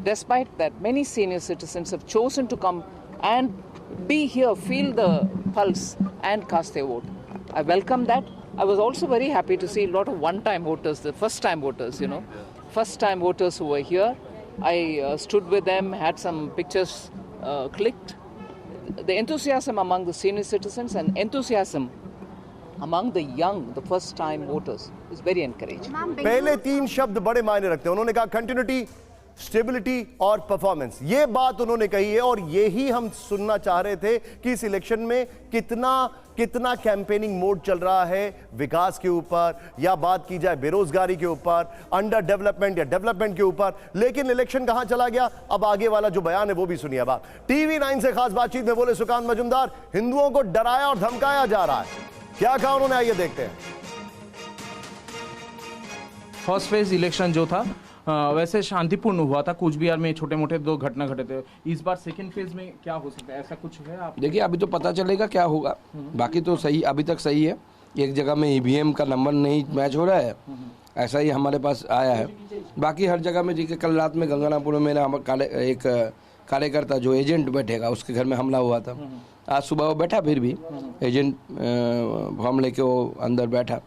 Speaker 11: despite that, many senior citizens have chosen to come and be here, feel the pulse and cast their vote. I welcome that. I was also very happy to see a lot of one-time voters, the first-time voters, first-time voters who were here. I stood with them, had some pictures clicked. The enthusiasm among the senior citizens and enthusiasm among the young, the first-time voters is very encouraging.
Speaker 2: पहले 3 शब्द बड़े मायने रखते हैं। उन्होंने कहा कंटिन्यूटी, स्टेबिलिटी और परफॉर्मेंस, ये बात उन्होंने कही है। और यही हम सुनना चाह रहे थे कि इस इलेक्शन में कितना कैंपेनिंग मोड चल रहा है विकास के ऊपर, या बात की जाए बेरोजगारी के ऊपर, अंडर डेवलपमेंट या डेवलपमेंट के ऊपर। लेकिन इलेक्शन कहां चला गया, अब आगे वाला जो बयान है वो भी सुनिए। बात टीवी 9 से खास बातचीत में बोले सुकांत मजूमदार, हिंदुओं को डराया और धमकाया जा रहा है। क्या कहा उन्होंने, आइए देखते हैं।
Speaker 13: फर्स्ट फेज इलेक्शन जो था वैसे शांतिपूर्ण हुआ था, कूच बिहार में छोटे मोटे 2 घटना घटे थे। इस बार सेकंड फेज में क्या हो सकता है, ऐसा कुछ है आप?
Speaker 16: देखिए अभी तो पता चलेगा क्या होगा, बाकी तो सही, अभी तक सही है। एक जगह में ईवीएम का नंबर नहीं मैच हो रहा है, ऐसा ही हमारे पास आया है। बाकी हर जगह में, देखिए कल रात में गंगानापुर में एक कार्यकर्ता जो एजेंट बैठेगा उसके घर में हमला हुआ था। आज सुबह वो बैठा, फिर भी एजेंट फॉर्म लेके वो अंदर बैठा।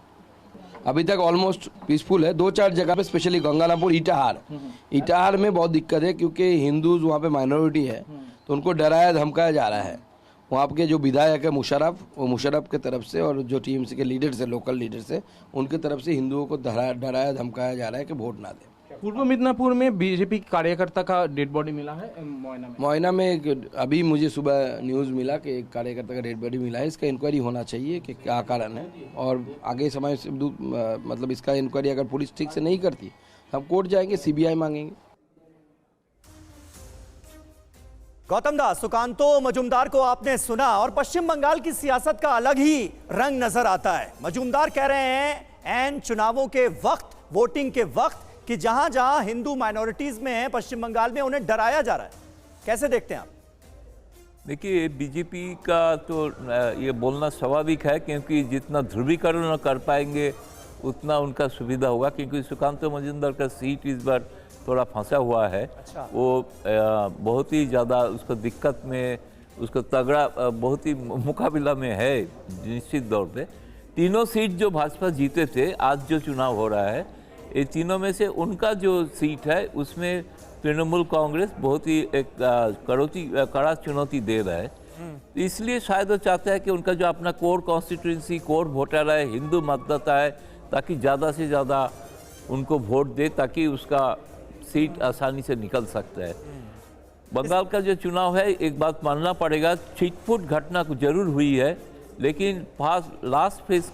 Speaker 16: अभी तक ऑलमोस्ट पीसफुल है। 2-4 जगह पे, स्पेशली गंगानापुर, इटाहार में बहुत दिक्कत है क्योंकि हिंदूज वहाँ पे माइनॉरिटी है, तो उनको डराया धमकाया जा रहा है। वहाँ के जो विधायक है मुशर्रफ, वो मुशर्रफ के तरफ से और जो टीएमसी के लीडर्स है, लोकल लीडर्स है, उनके तरफ से हिंदुओं को डराया धमकाया जा रहा है कि वोट ना दें।
Speaker 13: पूर्व मिदनापुर में बीजेपी कार्यकर्ता का डेड बॉडी मिला है
Speaker 16: मोइना में अभी मुझे सुबह न्यूज़ मिला कि एक कार्यकर्ता का डेड बॉडी मिला है। इसका इंक्वायरी होना चाहिए कि क्या कारण है, और आगे समय से मतलब इसका इंक्वायरी अगर पुलिस ठीक से नहीं करती, हम कोर्ट जाएंगे, सीबीआई मांगेंगे।
Speaker 1: गौतम दास, सुकांतो मजूमदार को आपने सुना, और पश्चिम बंगाल की सियासत का अलग ही रंग नजर आता है। मजूमदार कह रहे हैं एन चुनावों के वक्त, वोटिंग के वक्त, कि जहां जहां हिंदू माइनॉरिटीज में है पश्चिम बंगाल में, उन्हें डराया जा रहा है। कैसे देखते हैं आप?
Speaker 4: देखिए बीजेपी का तो ये बोलना स्वाभाविक है, क्योंकि जितना ध्रुवीकरण कर पाएंगे उतना उनका सुविधा होगा, क्योंकि सुकांत मजूमदार का सीट इस बार थोड़ा फंसा हुआ है। अच्छा। वो बहुत ही ज़्यादा उसको दिक्कत में, उसको तगड़ा बहुत ही मुकाबला में है निश्चित तौर पे। तीनों सीट जो भाजपा जीते थे, आज जो चुनाव हो रहा है, ये तीनों में से उनका जो सीट है उसमें तृणमूल कांग्रेस बहुत ही एक कड़ा चुनौती दे रहा है। इसलिए शायद वो चाहता है कि उनका जो अपना कोर कॉन्स्टिट्यूंसी, कोर वोटर है, हिंदू मतदाता है, ताकि ज़्यादा से ज़्यादा उनको वोट दे, ताकि उसका सीट आसानी से निकल सकता है। बंगाल का जो चुनाव है, एक बात मानना पड़ेगा, छिटपुट घटना जरूर हुई है, लेकिन फर्स्ट फेज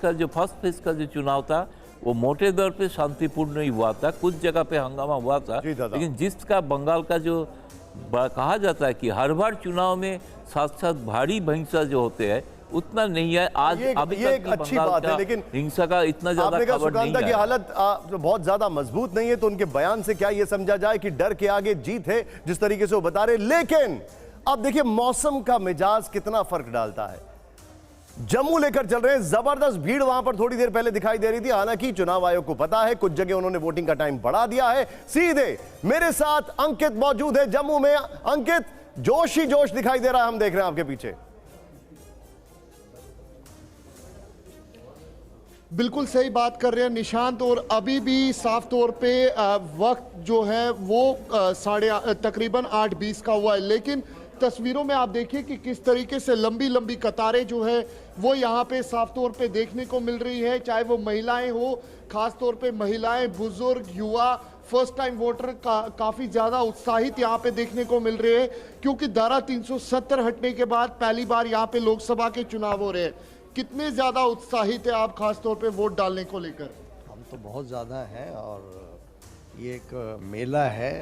Speaker 4: का जो चुनाव था वो मोटे दर पे शांतिपूर्ण नहीं हुआ था। कुछ जगह पे हंगामा हुआ था, लेकिन जिसका बंगाल का जो कहा जाता है कि हर बार चुनाव में साथ साथ भारी हिंसा जो होते हैं, उतना नहीं है। आज अभी
Speaker 2: एक अच्छी बात है, लेकिन
Speaker 4: हिंसा का इतना ज्यादा खबर नहीं है।
Speaker 2: की हालत बहुत ज्यादा मजबूत नहीं है, तो उनके बयान से क्या ये समझा जाए कि डर के आगे जीत है, जिस तरीके से वो बता रहे। लेकिन अब देखिए मौसम का मिजाज कितना फर्क डालता है। जम्मू लेकर चल रहे हैं, जबरदस्त भीड़ वहां पर थोड़ी देर पहले दिखाई दे रही थी। हालांकि चुनाव आयोग को पता है, कुछ जगह उन्होंने वोटिंग का टाइम बढ़ा दिया है। सीधे मेरे साथ अंकित मौजूद है जम्मू में। अंकित, जोश ही जोश दिखाई दे रहा है, हम देख रहे हैं आपके पीछे।
Speaker 7: बिल्कुल सही बात कर रहे हैं निशांत, और अभी भी साफ तौर पे वक्त जो है वो तकरीबन 8:20 का हुआ है। लेकिन तस्वीरों में आप देखिए कि किस तरीके से लंबी लंबी कतारें जो है वो यहाँ पे साफ तौर पे देखने को मिल रही है, चाहे वो महिलाएं हो, खास तौर पे महिलाएं, बुजुर्ग, युवा, फर्स्ट टाइम वोटर काफी ज्यादा उत्साहित यहाँ पे देखने को मिल रहे हैं, क्योंकि धारा 370 हटने के बाद पहली बार यहाँ पे लोकसभा के चुनाव हो रहे हैं। कितने ज्यादा उत्साहित है आप खास तौर पे वोट डालने को लेकर?
Speaker 22: हम तो बहुत ज़्यादा हैं, और ये एक मेला है,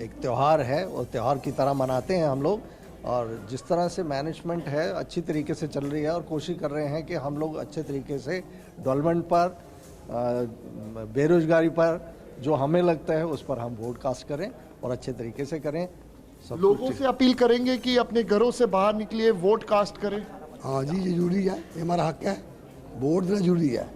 Speaker 22: एक त्यौहार है, और त्यौहार की तरह मनाते हैं हम लोग। और जिस तरह से मैनेजमेंट है अच्छी तरीके से चल रही है, और कोशिश कर रहे हैं कि हम लोग अच्छे तरीके से डेवलपमेंट पर, बेरोजगारी पर जो हमें लगता है उस पर हम वोट कास्ट करें और अच्छे तरीके से करें।
Speaker 7: सब लोगों से अपील करेंगे कि अपने घरों से बाहर निकलिए, वोट कास्ट करें।
Speaker 22: हाँ जी, जरूरी है, ये हमारा हक है, वोट देना जरूरी है।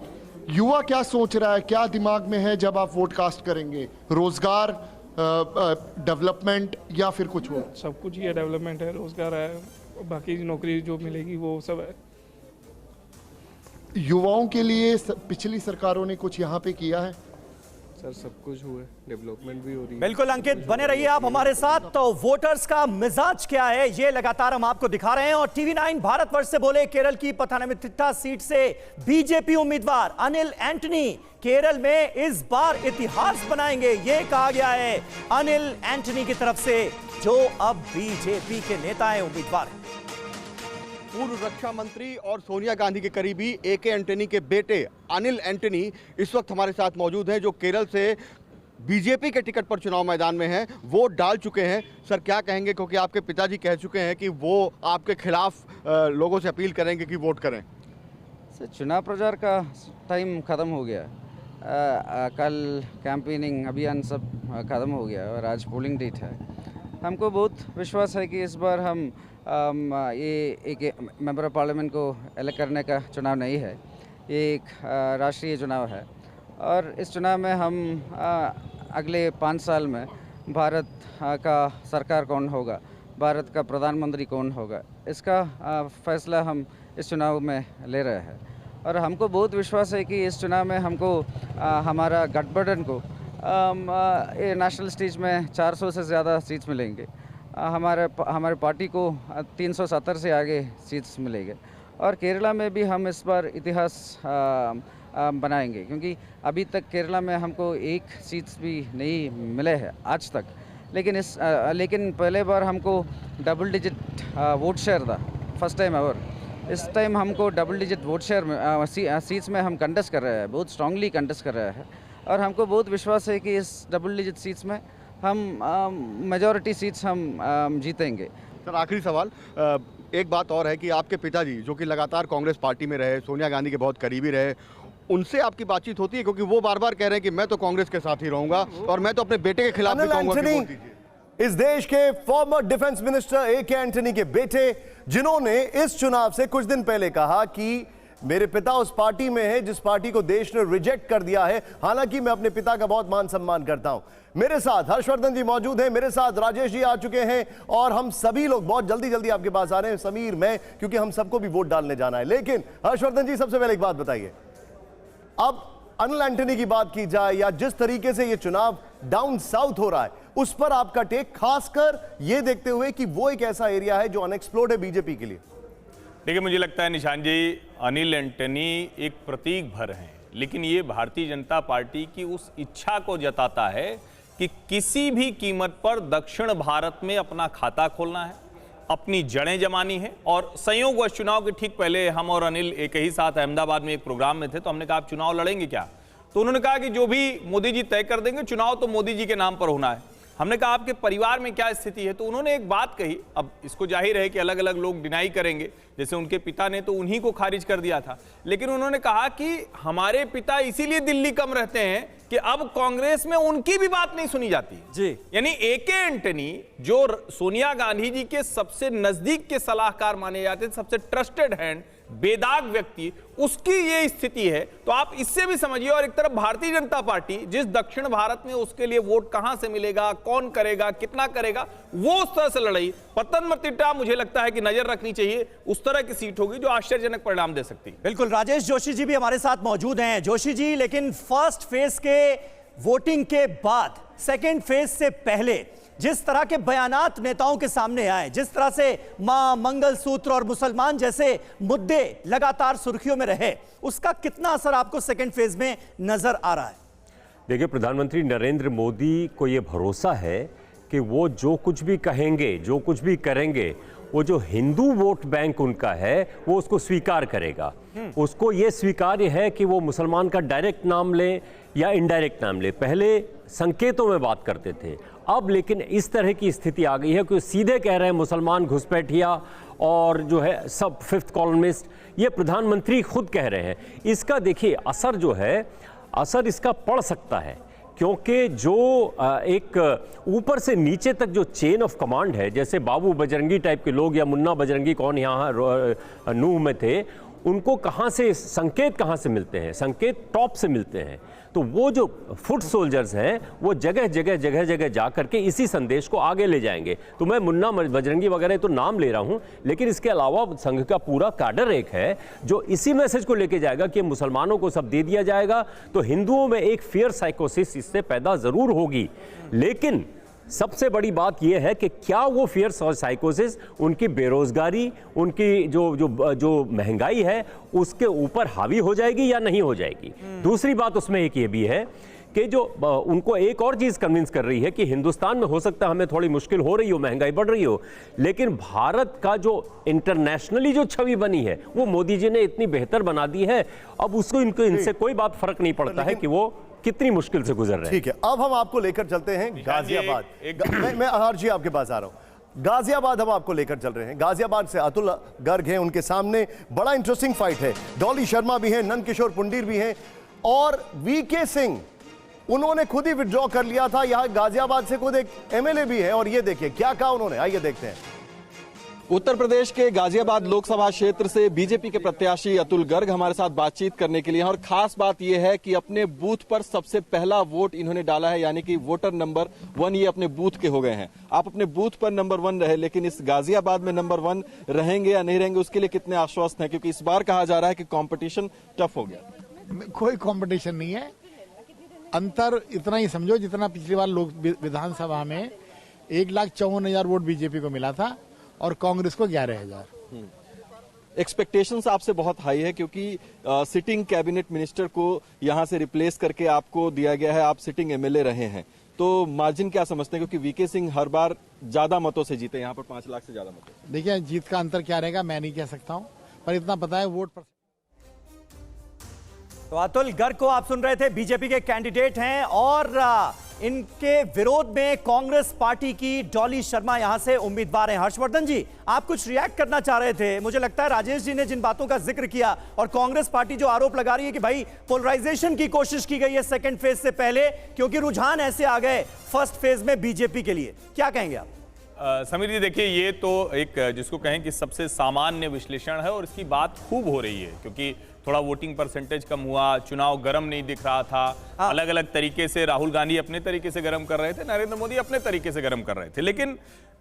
Speaker 7: युवा क्या सोच रहा है, क्या दिमाग में है जब आप वोट कास्ट करेंगे? रोजगार, डेवलपमेंट, या फिर कुछ हो?
Speaker 23: सब कुछ ही है, डेवलपमेंट है, रोजगार है, बाकी नौकरी जो मिलेगी वो सब है।
Speaker 7: युवाओं के लिए पिछली सरकारों ने कुछ यहाँ पे किया है?
Speaker 23: सर सब कुछ हुआ है, डेवलपमेंट भी हो रही है।
Speaker 1: बिल्कुल अंकित, बने रहिए आप हमारे साथ। तो वोटर्स का मिजाज क्या है ये लगातार हम आपको दिखा रहे हैं। और TV9 भारतवर्ष से बोले केरल की पथानमथिट्टा सीट से बीजेपी उम्मीदवार अनिल एंटनी केरल में इस बार इतिहास बनाएंगे, ये कहा गया है अनिल एंटनी की तरफ से, जो अब बीजेपी के नेता हैं, उम्मीदवार हैं।
Speaker 17: पूर्व रक्षा मंत्री और सोनिया गांधी के करीबी AK एंटनी के बेटे अनिल एंटनी इस वक्त हमारे साथ मौजूद हैं, जो केरल से बीजेपी के टिकट पर चुनाव मैदान में हैं, वोट डाल चुके हैं। सर क्या कहेंगे, क्योंकि आपके पिताजी कह चुके हैं कि वो आपके खिलाफ लोगों से अपील करेंगे कि वोट करें।
Speaker 19: सर चुनाव प्रचार का टाइम ख़त्म हो गया, कल कैंपेनिंग अभियान सब ख़त्म हो गया और आज पोलिंग डेट है। हमको बहुत विश्वास है कि इस बार हम ये एक मेंबर ऑफ पार्लियामेंट को इलेक्ट करने का चुनाव नहीं है, ये एक राष्ट्रीय चुनाव है। और इस चुनाव में हम अगले 5 साल में भारत का सरकार कौन होगा, भारत का प्रधानमंत्री कौन होगा, इसका फैसला हम इस चुनाव में ले रहे हैं। और हमको बहुत विश्वास है कि इस चुनाव में हमको हमारा गठबंधन को नेशनल स्टेज में 400 से ज़्यादा सीट्स मिलेंगे, हमारे पार्टी को 370 से आगे सीट्स मिलेंगे। और केरला में भी हम इस बार इतिहास बनाएंगे, क्योंकि अभी तक केरला में हमको एक सीट्स भी नहीं मिले हैं आज तक, लेकिन पहले बार हमको डबल डिजिट वोट शेयर था, फर्स्ट टाइम एवर। इस टाइम हमको डबल डिजिट वोट शेयर में सीट्स में हम कंटेस्ट कर रहे हैं, बहुत स्ट्रांगली कंटेस्ट कर रहे हैं। और हमको बहुत विश्वास है कि इस डबल डिजिट सीट्स में हम मेजॉरिटी सीट्स हम जीतेंगे।
Speaker 17: सर आखिरी सवाल, एक बात और है कि आपके पिताजी जो कि लगातार कांग्रेस पार्टी में रहे, सोनिया गांधी के बहुत करीबी रहे, उनसे आपकी बातचीत होती है? क्योंकि वो बार बार कह रहे हैं कि मैं तो कांग्रेस के साथ ही रहूंगा और मैं तो अपने बेटे के खिलाफ भी कहूंगा कि वोट दीजिए।
Speaker 2: इस देश के farmer defence minister AK Antony के बेटे, जिन्होंने इस चुनाव से कुछ दिन पहले कहा कि मेरे पिता उस पार्टी में है जिस पार्टी को देश ने रिजेक्ट कर दिया है, हालांकि मैं अपने पिता का बहुत मान सम्मान करता हूं। मेरे साथ हर्षवर्धन जी मौजूद हैं, मेरे साथ राजेश जी आ चुके हैं और हम सभी लोग बहुत जल्दी आपके पास आ रहे हैं, समीर, मैं, क्योंकि हम सबको भी वोट डालने जाना है। लेकिन हर्षवर्धन जी, सबसे पहले एक बात बताइए, अब अनिल एंटनी की बात की जाए या जिस तरीके से ये चुनाव डाउन साउथ हो रहा है, उस पर आपका टेक, खासकर ये देखते हुए कि वो एक ऐसा एरिया है जो अनएक्सप्लोर्ड है बीजेपी के लिए?
Speaker 20: देखिए, मुझे लगता है निशान जी, अनिल एंटनी एक प्रतीक भर हैं, लेकिन ये भारतीय जनता पार्टी की उस इच्छा को जताता है कि किसी भी कीमत पर दक्षिण भारत में अपना खाता खोलना है, अपनी जड़ें जमानी है। और संयोगवश चुनाव के ठीक पहले हम और अनिल एक ही साथ अहमदाबाद में एक प्रोग्राम में थे, तो हमने कहा आप चुनाव लड़ेंगे क्या? तो उन्होंने कहा कि जो भी मोदी जी तय कर देंगे, चुनाव तो मोदी जी के नाम पर होना है। हमने कहा आपके परिवार में क्या स्थिति है? तो उन्होंने एक बात कही, अब इसको जाहिर है कि अलग अलग लोग डिनाई करेंगे, जैसे उनके पिता ने तो उन्हीं को खारिज कर दिया था, लेकिन उन्होंने कहा कि हमारे पिता इसीलिए दिल्ली कम रहते हैं कि अब कांग्रेस में उनकी भी बात नहीं सुनी जाती जी। यानी AK एंटनी, जो सोनिया गांधी जी के सबसे नजदीक के सलाहकार माने जाते थे, सबसे ट्रस्टेड हैंड, बेदाग व्यक्ति, उसकी ये स्थिति है। तो आप इससे भी समझिए। और एक तरफ भारतीय जनता पार्टी, जिस दक्षिण भारत में उसके लिए वोट कहां से मिलेगा, कौन करेगा, कितना करेगा, वो उस तरह से लड़ाई। पथानमथिट्टा मुझे लगता है कि नजर रखनी चाहिए, उस तरह की सीट होगी जो आश्चर्यजनक परिणाम दे सकती है।
Speaker 1: बिल्कुल, राजेश जोशी जी भी हमारे साथ मौजूद हैं। जोशी जी, लेकिन फर्स्ट फेज के वोटिंग के बाद सेकेंड फेज से पहले जिस तरह के बयानात नेताओं के सामने आए, जिस तरह से मां, मंगलसूत्र और मुसलमान जैसे मुद्दे लगातार सुर्खियों में रहे, उसका कितना असर आपको सेकेंड फेज में नजर आ रहा है?
Speaker 24: देखिए, प्रधानमंत्री नरेंद्र मोदी को यह भरोसा है कि वो जो कुछ भी कहेंगे, जो कुछ भी करेंगे, वो जो हिंदू वोट बैंक उनका है वो उसको स्वीकार करेगा। उसको ये स्वीकार्य है कि वो मुसलमान का डायरेक्ट नाम ले या इनडायरेक्ट नाम ले। पहले संकेतों में बात करते थे, अब लेकिन इस तरह की स्थिति आ गई है कि सीधे कह रहे हैं मुसलमान घुसपैठिया और जो है सब फिफ्थ कॉलमिस्ट, ये प्रधानमंत्री खुद कह रहे हैं। इसका देखिए असर जो है, असर इसका पड़ सकता है, क्योंकि जो एक ऊपर से नीचे तक जो चेन ऑफ कमांड है, जैसे बाबू बजरंगी टाइप के लोग या मुन्ना बजरंगी, कौन यहाँ नूह में थे, उनको कहाँ से संकेत कहाँ से मिलते हैं? संकेत टॉप से मिलते हैं। तो वो जो फुट सोल्जर्स हैं वो जगह जगह जा करके इसी संदेश को आगे ले जाएंगे। तो मैं मुन्ना बजरंगी वगैरह तो नाम ले रहा हूं, लेकिन इसके अलावा संघ का पूरा काडर एक है जो इसी मैसेज को लेके जाएगा कि मुसलमानों को सब दे दिया जाएगा। तो हिंदुओं में एक फियर साइकोसिस इससे पैदा जरूर होगी, लेकिन सबसे बड़ी बात यह है कि क्या वो फियर साइकोसिस उनकी बेरोजगारी, उनकी जो महंगाई है उसके ऊपर हावी हो जाएगी या नहीं हो जाएगी। दूसरी बात उसमें एक ये भी है कि जो उनको एक और चीज कन्विंस कर रही है कि हिंदुस्तान में हो सकता है हमें थोड़ी मुश्किल हो रही हो, महंगाई बढ़ रही हो, लेकिन भारत का जो इंटरनेशनली जो छवि बनी है वो मोदी जी ने इतनी बेहतर बना दी है, अब उसको इनसे कोई बात फर्क नहीं पड़ता है कि वो कितनी मुश्किल से गुजर रहे हैं।
Speaker 2: ठीक है, अब हम आपको लेकर चलते हैं गाजियाबाद। मैं अहार जी आपके पास आ रहा हूं। गाजियाबाद हम आपको लेकर चल रहे हैं। गाजियाबाद से अतुल गर्ग हैं, उनके सामने बड़ा इंटरेस्टिंग फाइट है। डॉली शर्मा भी हैं, नंद किशोर पुंडीर भी हैं और वीके सिंह, उन्होंने खुद ही विड्रॉ कर लिया था। यहां गाजियाबाद से खुद एक एमएलए भी है और ये देखिए क्या कहा उन्होंने, आइए देखते हैं।
Speaker 5: उत्तर प्रदेश के गाजियाबाद लोकसभा क्षेत्र से बीजेपी के प्रत्याशी अतुल गर्ग हमारे साथ बातचीत करने के लिए हैं और खास बात यह है कि अपने बूथ पर सबसे पहला वोट इन्होंने डाला है, यानी कि वोटर नंबर 1 ये अपने बूथ के हो गए हैं। आप अपने बूथ पर नंबर 1 रहे, लेकिन इस गाजियाबाद में नंबर 1 रहेंगे या नहीं रहेंगे उसके लिए कितने आश्वस्त हैं? क्योंकि इस बार कहा जा रहा है कि कॉम्पिटिशन टफ हो गया।
Speaker 6: कोई कॉम्पिटिशन नहीं है, अंतर इतना ही समझो जितना पिछली बार लोक विधानसभा में 1,54,000 वोट बीजेपी को मिला था और कांग्रेस को 11,000।
Speaker 5: एक्सपेक्टेशंस आपसे बहुत हाई है क्योंकि सिटिंग कैबिनेट मिनिस्टर को यहां से रिप्लेस करके आपको दिया गया है, आप सिटिंग एमएलए रहे हैं, तो मार्जिन क्या समझते हैं? क्योंकि वीके सिंह हर बार ज्यादा मतों से जीते, यहाँ पर 5 लाख से ज्यादा मतों।
Speaker 6: देखिए जीत का अंतर क्या रहेगा मैं नहीं कह सकता हूँ, पर इतना पता है वोट पर।
Speaker 1: तो अतुल गर्ग को आप सुन रहे थे, बीजेपी के कैंडिडेट हैं और इनके विरोध में कांग्रेस पार्टी की डॉली शर्मा यहां से उम्मीदवार हैं। हर्षवर्धन जी, आप कुछ रिएक्ट करना चाह रहे थे। मुझे लगता है राजेश जी ने जिन बातों का जिक्र किया और कांग्रेस पार्टी जो आरोप लगा रही है कि भाई पोलराइजेशन की कोशिश की गई है सेकंड फेज से पहले, क्योंकि रुझान ऐसे आ गए फर्स्ट फेज में बीजेपी के लिए, क्या कहेंगे आप?
Speaker 20: समीर जी देखिए, ये तो एक जिसको कहें कि सबसे सामान्य विश्लेषण है और इसकी बात खूब हो रही है क्योंकि थोड़ा वोटिंग परसेंटेज कम हुआ, चुनाव गर्म नहीं दिख रहा था। अलग अलग तरीके से राहुल गांधी अपने तरीके से गर्म कर रहे थे, नरेंद्र मोदी अपने तरीके से गर्म कर रहे थे, लेकिन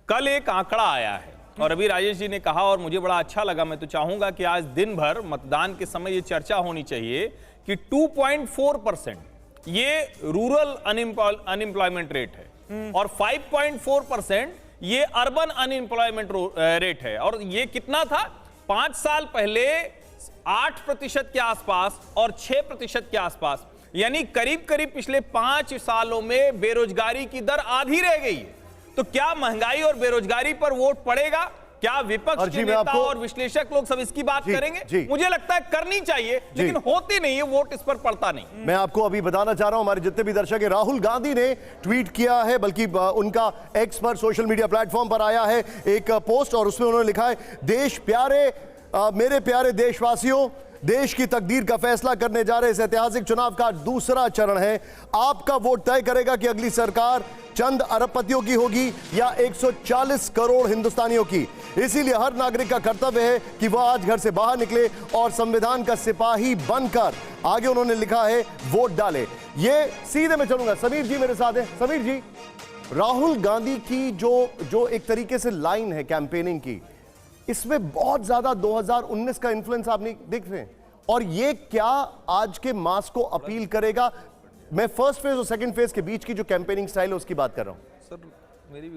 Speaker 20: कल एक आंकड़ा आया है और अभी राजेश जी ने कहा और मुझे बड़ा अच्छा लगा। मैं तो चाहूंगा कि आज दिन भर मतदान के समय ये चर्चा होनी चाहिए कि 2.4% ये रूरल अनएम्प्लॉयमेंट रेट है और 5.4% ये अर्बन अनएम्प्लॉयमेंट रेट है। और ये कितना था? 5 साल पहले 8% के आसपास और 6% के आसपास, यानी करीब करीब पिछले 5 सालों में बेरोजगारी की दर आधी रह गई है। तो क्या महंगाई और बेरोजगारी पर वोट पड़ेगा? क्या विपक्ष के नेता और विश्लेषक लोग सब इसकी बात करेंगे? मुझे लगता है करनी चाहिए, लेकिन होती नहीं है, वोट इस पर पड़ता नहीं।
Speaker 2: मैं आपको अभी बताना चाह रहा हूं, हमारे जितने भी दर्शक हैं, राहुल गांधी ने ट्वीट किया है, बल्कि उनका एक्स पर सोशल मीडिया प्लेटफॉर्म पर आया है एक पोस्ट और उसमें उन्होंने लिखा है, मेरे प्यारे देशवासियों, देश की तकदीर का फैसला करने जा रहे इस ऐतिहासिक चुनाव का दूसरा चरण है। आपका वोट तय करेगा कि अगली सरकार चंद अरबपतियों की होगी या 140 करोड़ हिंदुस्तानियों की। इसीलिए हर नागरिक का कर्तव्य है कि वह आज घर से बाहर निकले और संविधान का सिपाही बनकर, आगे उन्होंने लिखा है, वोट डाले। ये सीधे में चलूंगा, समीर जी मेरे साथ है। समीर जी, राहुल गांधी की जो एक तरीके से लाइन है कैंपेनिंग की, इसमें बहुत ज्यादा 2019 का इन्फ्लुएंस आप नहीं देख रहे हैं, और ये क्या आज के मास को अपील करेगा? मैं फर्स्ट फेज और सेकंड फेज के बीच की जो कैंपेनिंग स्टाइल है उसकी बात कर रहा हूं।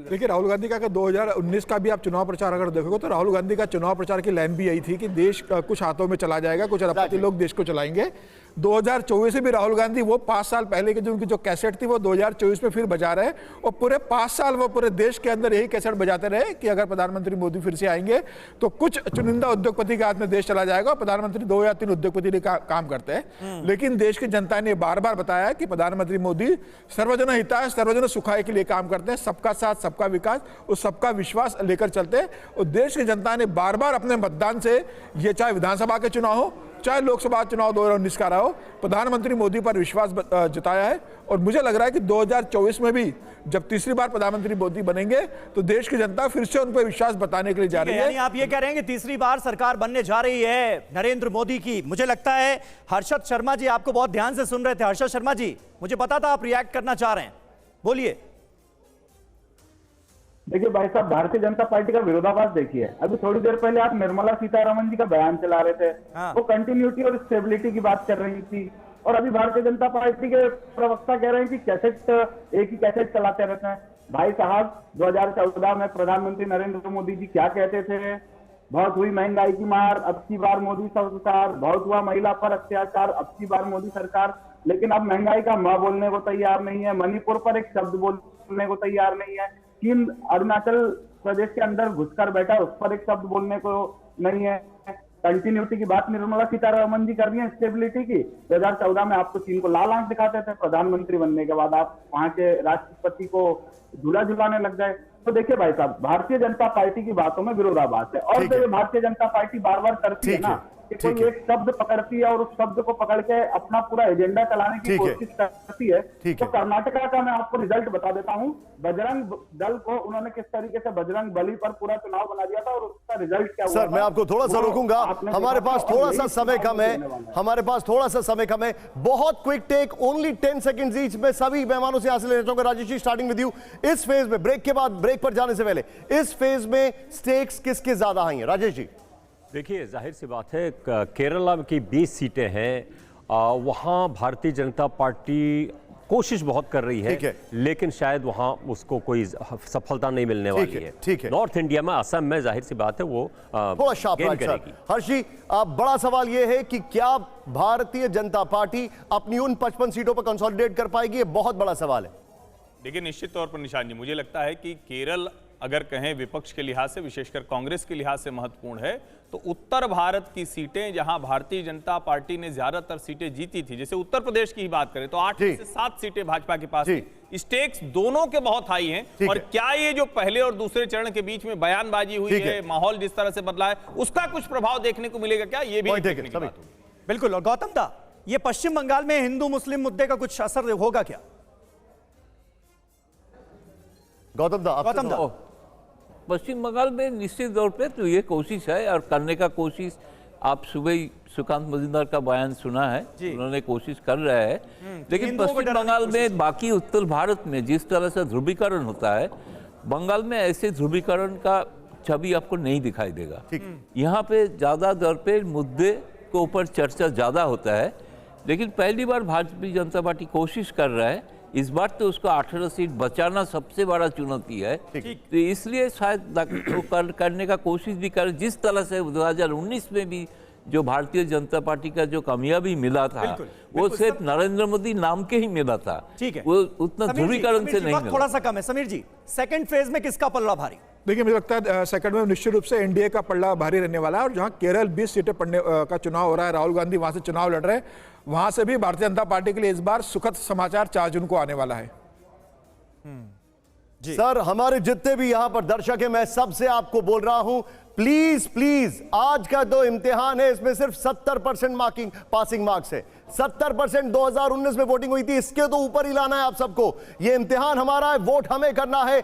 Speaker 14: देखिए, राहुल गांधी का 2019 का भी आप चुनाव प्रचार अगर देखोगे तो राहुल गांधी का चुनाव प्रचार की लाइन भी यही थी कि देश कुछ हाथों में चला जाएगा, कुछ अरबपति लोग देश को चलाएंगे। 2024 में भी राहुल गांधी वो 5 साल पहले की जो उनकी जो कैसेट थी वो 2024 में फिर बजा रहे और पूरे 5 साल वो पूरे देश के अंदर यही कैसेट बजाते रहे कि अगर प्रधानमंत्री मोदी फिर से आएंगे तो कुछ चुनिंदा उद्योगपति के हाथ में देश चला जाएगा। प्रधानमंत्री 2 या 3 उद्योगपति लिए काम करते हैं, लेकिन देश की जनता ने बार बार बताया कि प्रधानमंत्री मोदी सर्वजन हिताय सर्वजन सुखाय के लिए काम करते हैं, सबका साथ सबका विकास और सबका विश्वास लेकर चलते हैं। और देश की जनता ने बार बार अपने मतदान से, ये चाहे विधानसभा के चुनाव हो, चाहे लोकसभा चुनाव 2019 का रहा हो, प्रधानमंत्री मोदी पर विश्वास जताया है और मुझे लग रहा है कि 2024 में भी जब तीसरी बार प्रधानमंत्री मोदी बनेंगे तो देश की जनता फिर से उन पर विश्वास बताने के लिए जा रही है।
Speaker 1: यानी आप ये कह रहे हैं कि तीसरी बार सरकार बनने जा रही है नरेंद्र मोदी की। मुझे लगता है हर्षद शर्मा जी आपको बहुत ध्यान से सुन रहे थे। हर्षद शर्मा जी, मुझे पता था आप रिएक्ट करना चाह रहे हैं, बोलिए।
Speaker 18: देखिए भाई साहब, भारतीय जनता पार्टी का विरोधाभास देखिए। अभी थोड़ी देर पहले आप निर्मला सीतारमण जी का बयान चला रहे थे, वो कंटिन्यूटी और स्टेबिलिटी की बात कर रही थी, और अभी भारतीय जनता पार्टी के प्रवक्ता कह रहे हैं कि कैसेट, एक ही कैसेट चलाते रहते हैं। भाई साहब, 2014 में प्रधानमंत्री नरेंद्र मोदी जी क्या कहते थे? बहुत हुई महंगाई की मार, अब की बार मोदी सरकार, बहुत हुआ महिला पर अत्याचार, अब की बार मोदी सरकार। लेकिन अब महंगाई का म बोलने को तैयार नहीं है, मणिपुर पर एक शब्द बोलने को तैयार नहीं है, चीन अरुणाचल प्रदेश के अंदर घुसकर बैठा उस पर एक शब्द बोलने को नहीं है। कंटिन्यूटी की बात निर्मला सीतारमण जी कर रही है, स्टेबिलिटी की। 2014 में आपको चीन को लाल आंख दिखाते थे, प्रधानमंत्री बनने के बाद आप वहां के राष्ट्रपति को झूला झुलाने लग गए। तो देखिए भाई साहब, भारतीय जनता पार्टी की बातों में विरोधाभास है। और जो भारतीय जनता पार्टी बार बार करती है ना कि कोई एक शब्द पकड़ती है और उस शब्द को पकड़ के अपना पूरा एजेंडा चलाने की कोशिश करती है। तो कर्नाटका का मैं आपको रिजल्ट बता देता हूं। बजरंग दल को उन्होंने किस तरीके से बजरंग बली पर पूरा चुनाव बना दिया था और उसका रिजल्ट क्या हुआ?
Speaker 2: सर, मैं आपको थोड़ा सा रोकूंगा, हमारे पास थोड़ा सा समय कम है, हमारे पास थोड़ा सा समय कम है। बहुत quick take, only 10 seconds each. मैं सभी मेहमानों से हासिल लेना चाहूंगा। Rajesh ji, starting with you. इस फेज में, ब्रेक के बाद, ब्रेक पर जाने से पहले, इस फेज में स्टेक्स किसके ज्यादा हाई हैं? राजेश जी।
Speaker 24: देखिए, जाहिर सी बात है, केरला की 20 सीटें हैं, वहाँ भारतीय जनता पार्टी कोशिश बहुत कर रही है, लेकिन शायद वहाँ उसको कोई सफलता नहीं मिलने वाली है।
Speaker 2: ठीक है।
Speaker 24: नॉर्थ इंडिया में, असम में जाहिर सी बात है वो
Speaker 2: थोड़ा शार्प करेगी। हर्षी, बड़ा सवाल ये है कि क्या भारतीय जनता पार्टी अपनी उन 55 सीटों पर कंसोलिडेट कर पाएगी? ये बहुत बड़ा सवाल है।
Speaker 20: देखिए, निश्चित तौर पर निशान जी, मुझे लगता है कि केरल अगर कहें विपक्ष के लिहाज से, विशेषकर कांग्रेस के लिहाज से महत्वपूर्ण है, तो उत्तर भारत की सीटें जहां भारतीय जनता पार्टी ने ज्यादातर सीटें जीती थी, जैसे उत्तर प्रदेश की ही बात करें तो 8 से 7 सीटें भाजपा के पास थी। स्टेक्स दोनों के बहुत हाई हैं। और क्या ये जो पहले और दूसरे चरण के बीच में बयानबाजी हुई है, माहौल जिस तरह से बदला है, उसका कुछ प्रभाव देखने को मिलेगा क्या? ये भी देखने की बात होगी।
Speaker 1: बिल्कुल। और गौतम दा, ये पश्चिम बंगाल में हिंदू मुस्लिम मुद्दे का कुछ असर होगा क्या?
Speaker 2: गौतम दा,
Speaker 4: पश्चिम बंगाल में निश्चित तौर पे तो ये कोशिश है और करने का कोशिश, आप सुबह ही सुकांत मजुमदार का बयान सुना है, उन्होंने कोशिश कर रहा है। लेकिन पश्चिम बंगाल में, बाकी उत्तर भारत में जिस तरह से ध्रुवीकरण होता है, बंगाल में ऐसे ध्रुवीकरण का छवि आपको नहीं दिखाई देगा। यहाँ पे ज्यादा दर पे मुद्दे के ऊपर चर्चा ज्यादा होता है। लेकिन पहली बार भारतीय जनता पार्टी कोशिश कर रहा है, इस बार तो उसको 18 सीट बचाना सबसे बड़ा चुनौती है, तो इसलिए शायद करने का कोशिश भी कर। जिस तरह से 2019 में भी जो भारतीय जनता पार्टी का जो कामयाबी मिला था, वो सिर्फ नरेंद्र मोदी नाम के ही मिला था।
Speaker 1: ठीक है,
Speaker 4: वो उतना ध्रुवीकरण से नहीं मिला।
Speaker 1: थोड़ा सा कम है। समीर जी, सेकंड फेज में किसका पल्ला भारी?
Speaker 14: देखिए, मुझे लगता है सेकंड में निश्चित रूप से एनडीए का पल्ला भारी रहने वाला है। और जहां केरल 20 सीटें पड़ने का चुनाव हो रहा है, राहुल गांधी वहां से चुनाव लड़ रहे हैं, वहां से भी भारतीय जनता पार्टी के लिए इस बार सुखद समाचार 4 जून को आने वाला है।
Speaker 2: सर, हमारे जितने भी यहां पर दर्शक हैं, मैं सबसे आपको बोल रहा हूं, प्लीज प्लीज, आज का जो इम्तिहान है इसमें सिर्फ 70% मार्किंग पासिंग मार्क्स है। 70% 2019 में वोटिंग हुई थी, इसके तो ऊपर ही लाना है आप सबको। ये इम्तिहान हमारा है, वोट हमें करना है।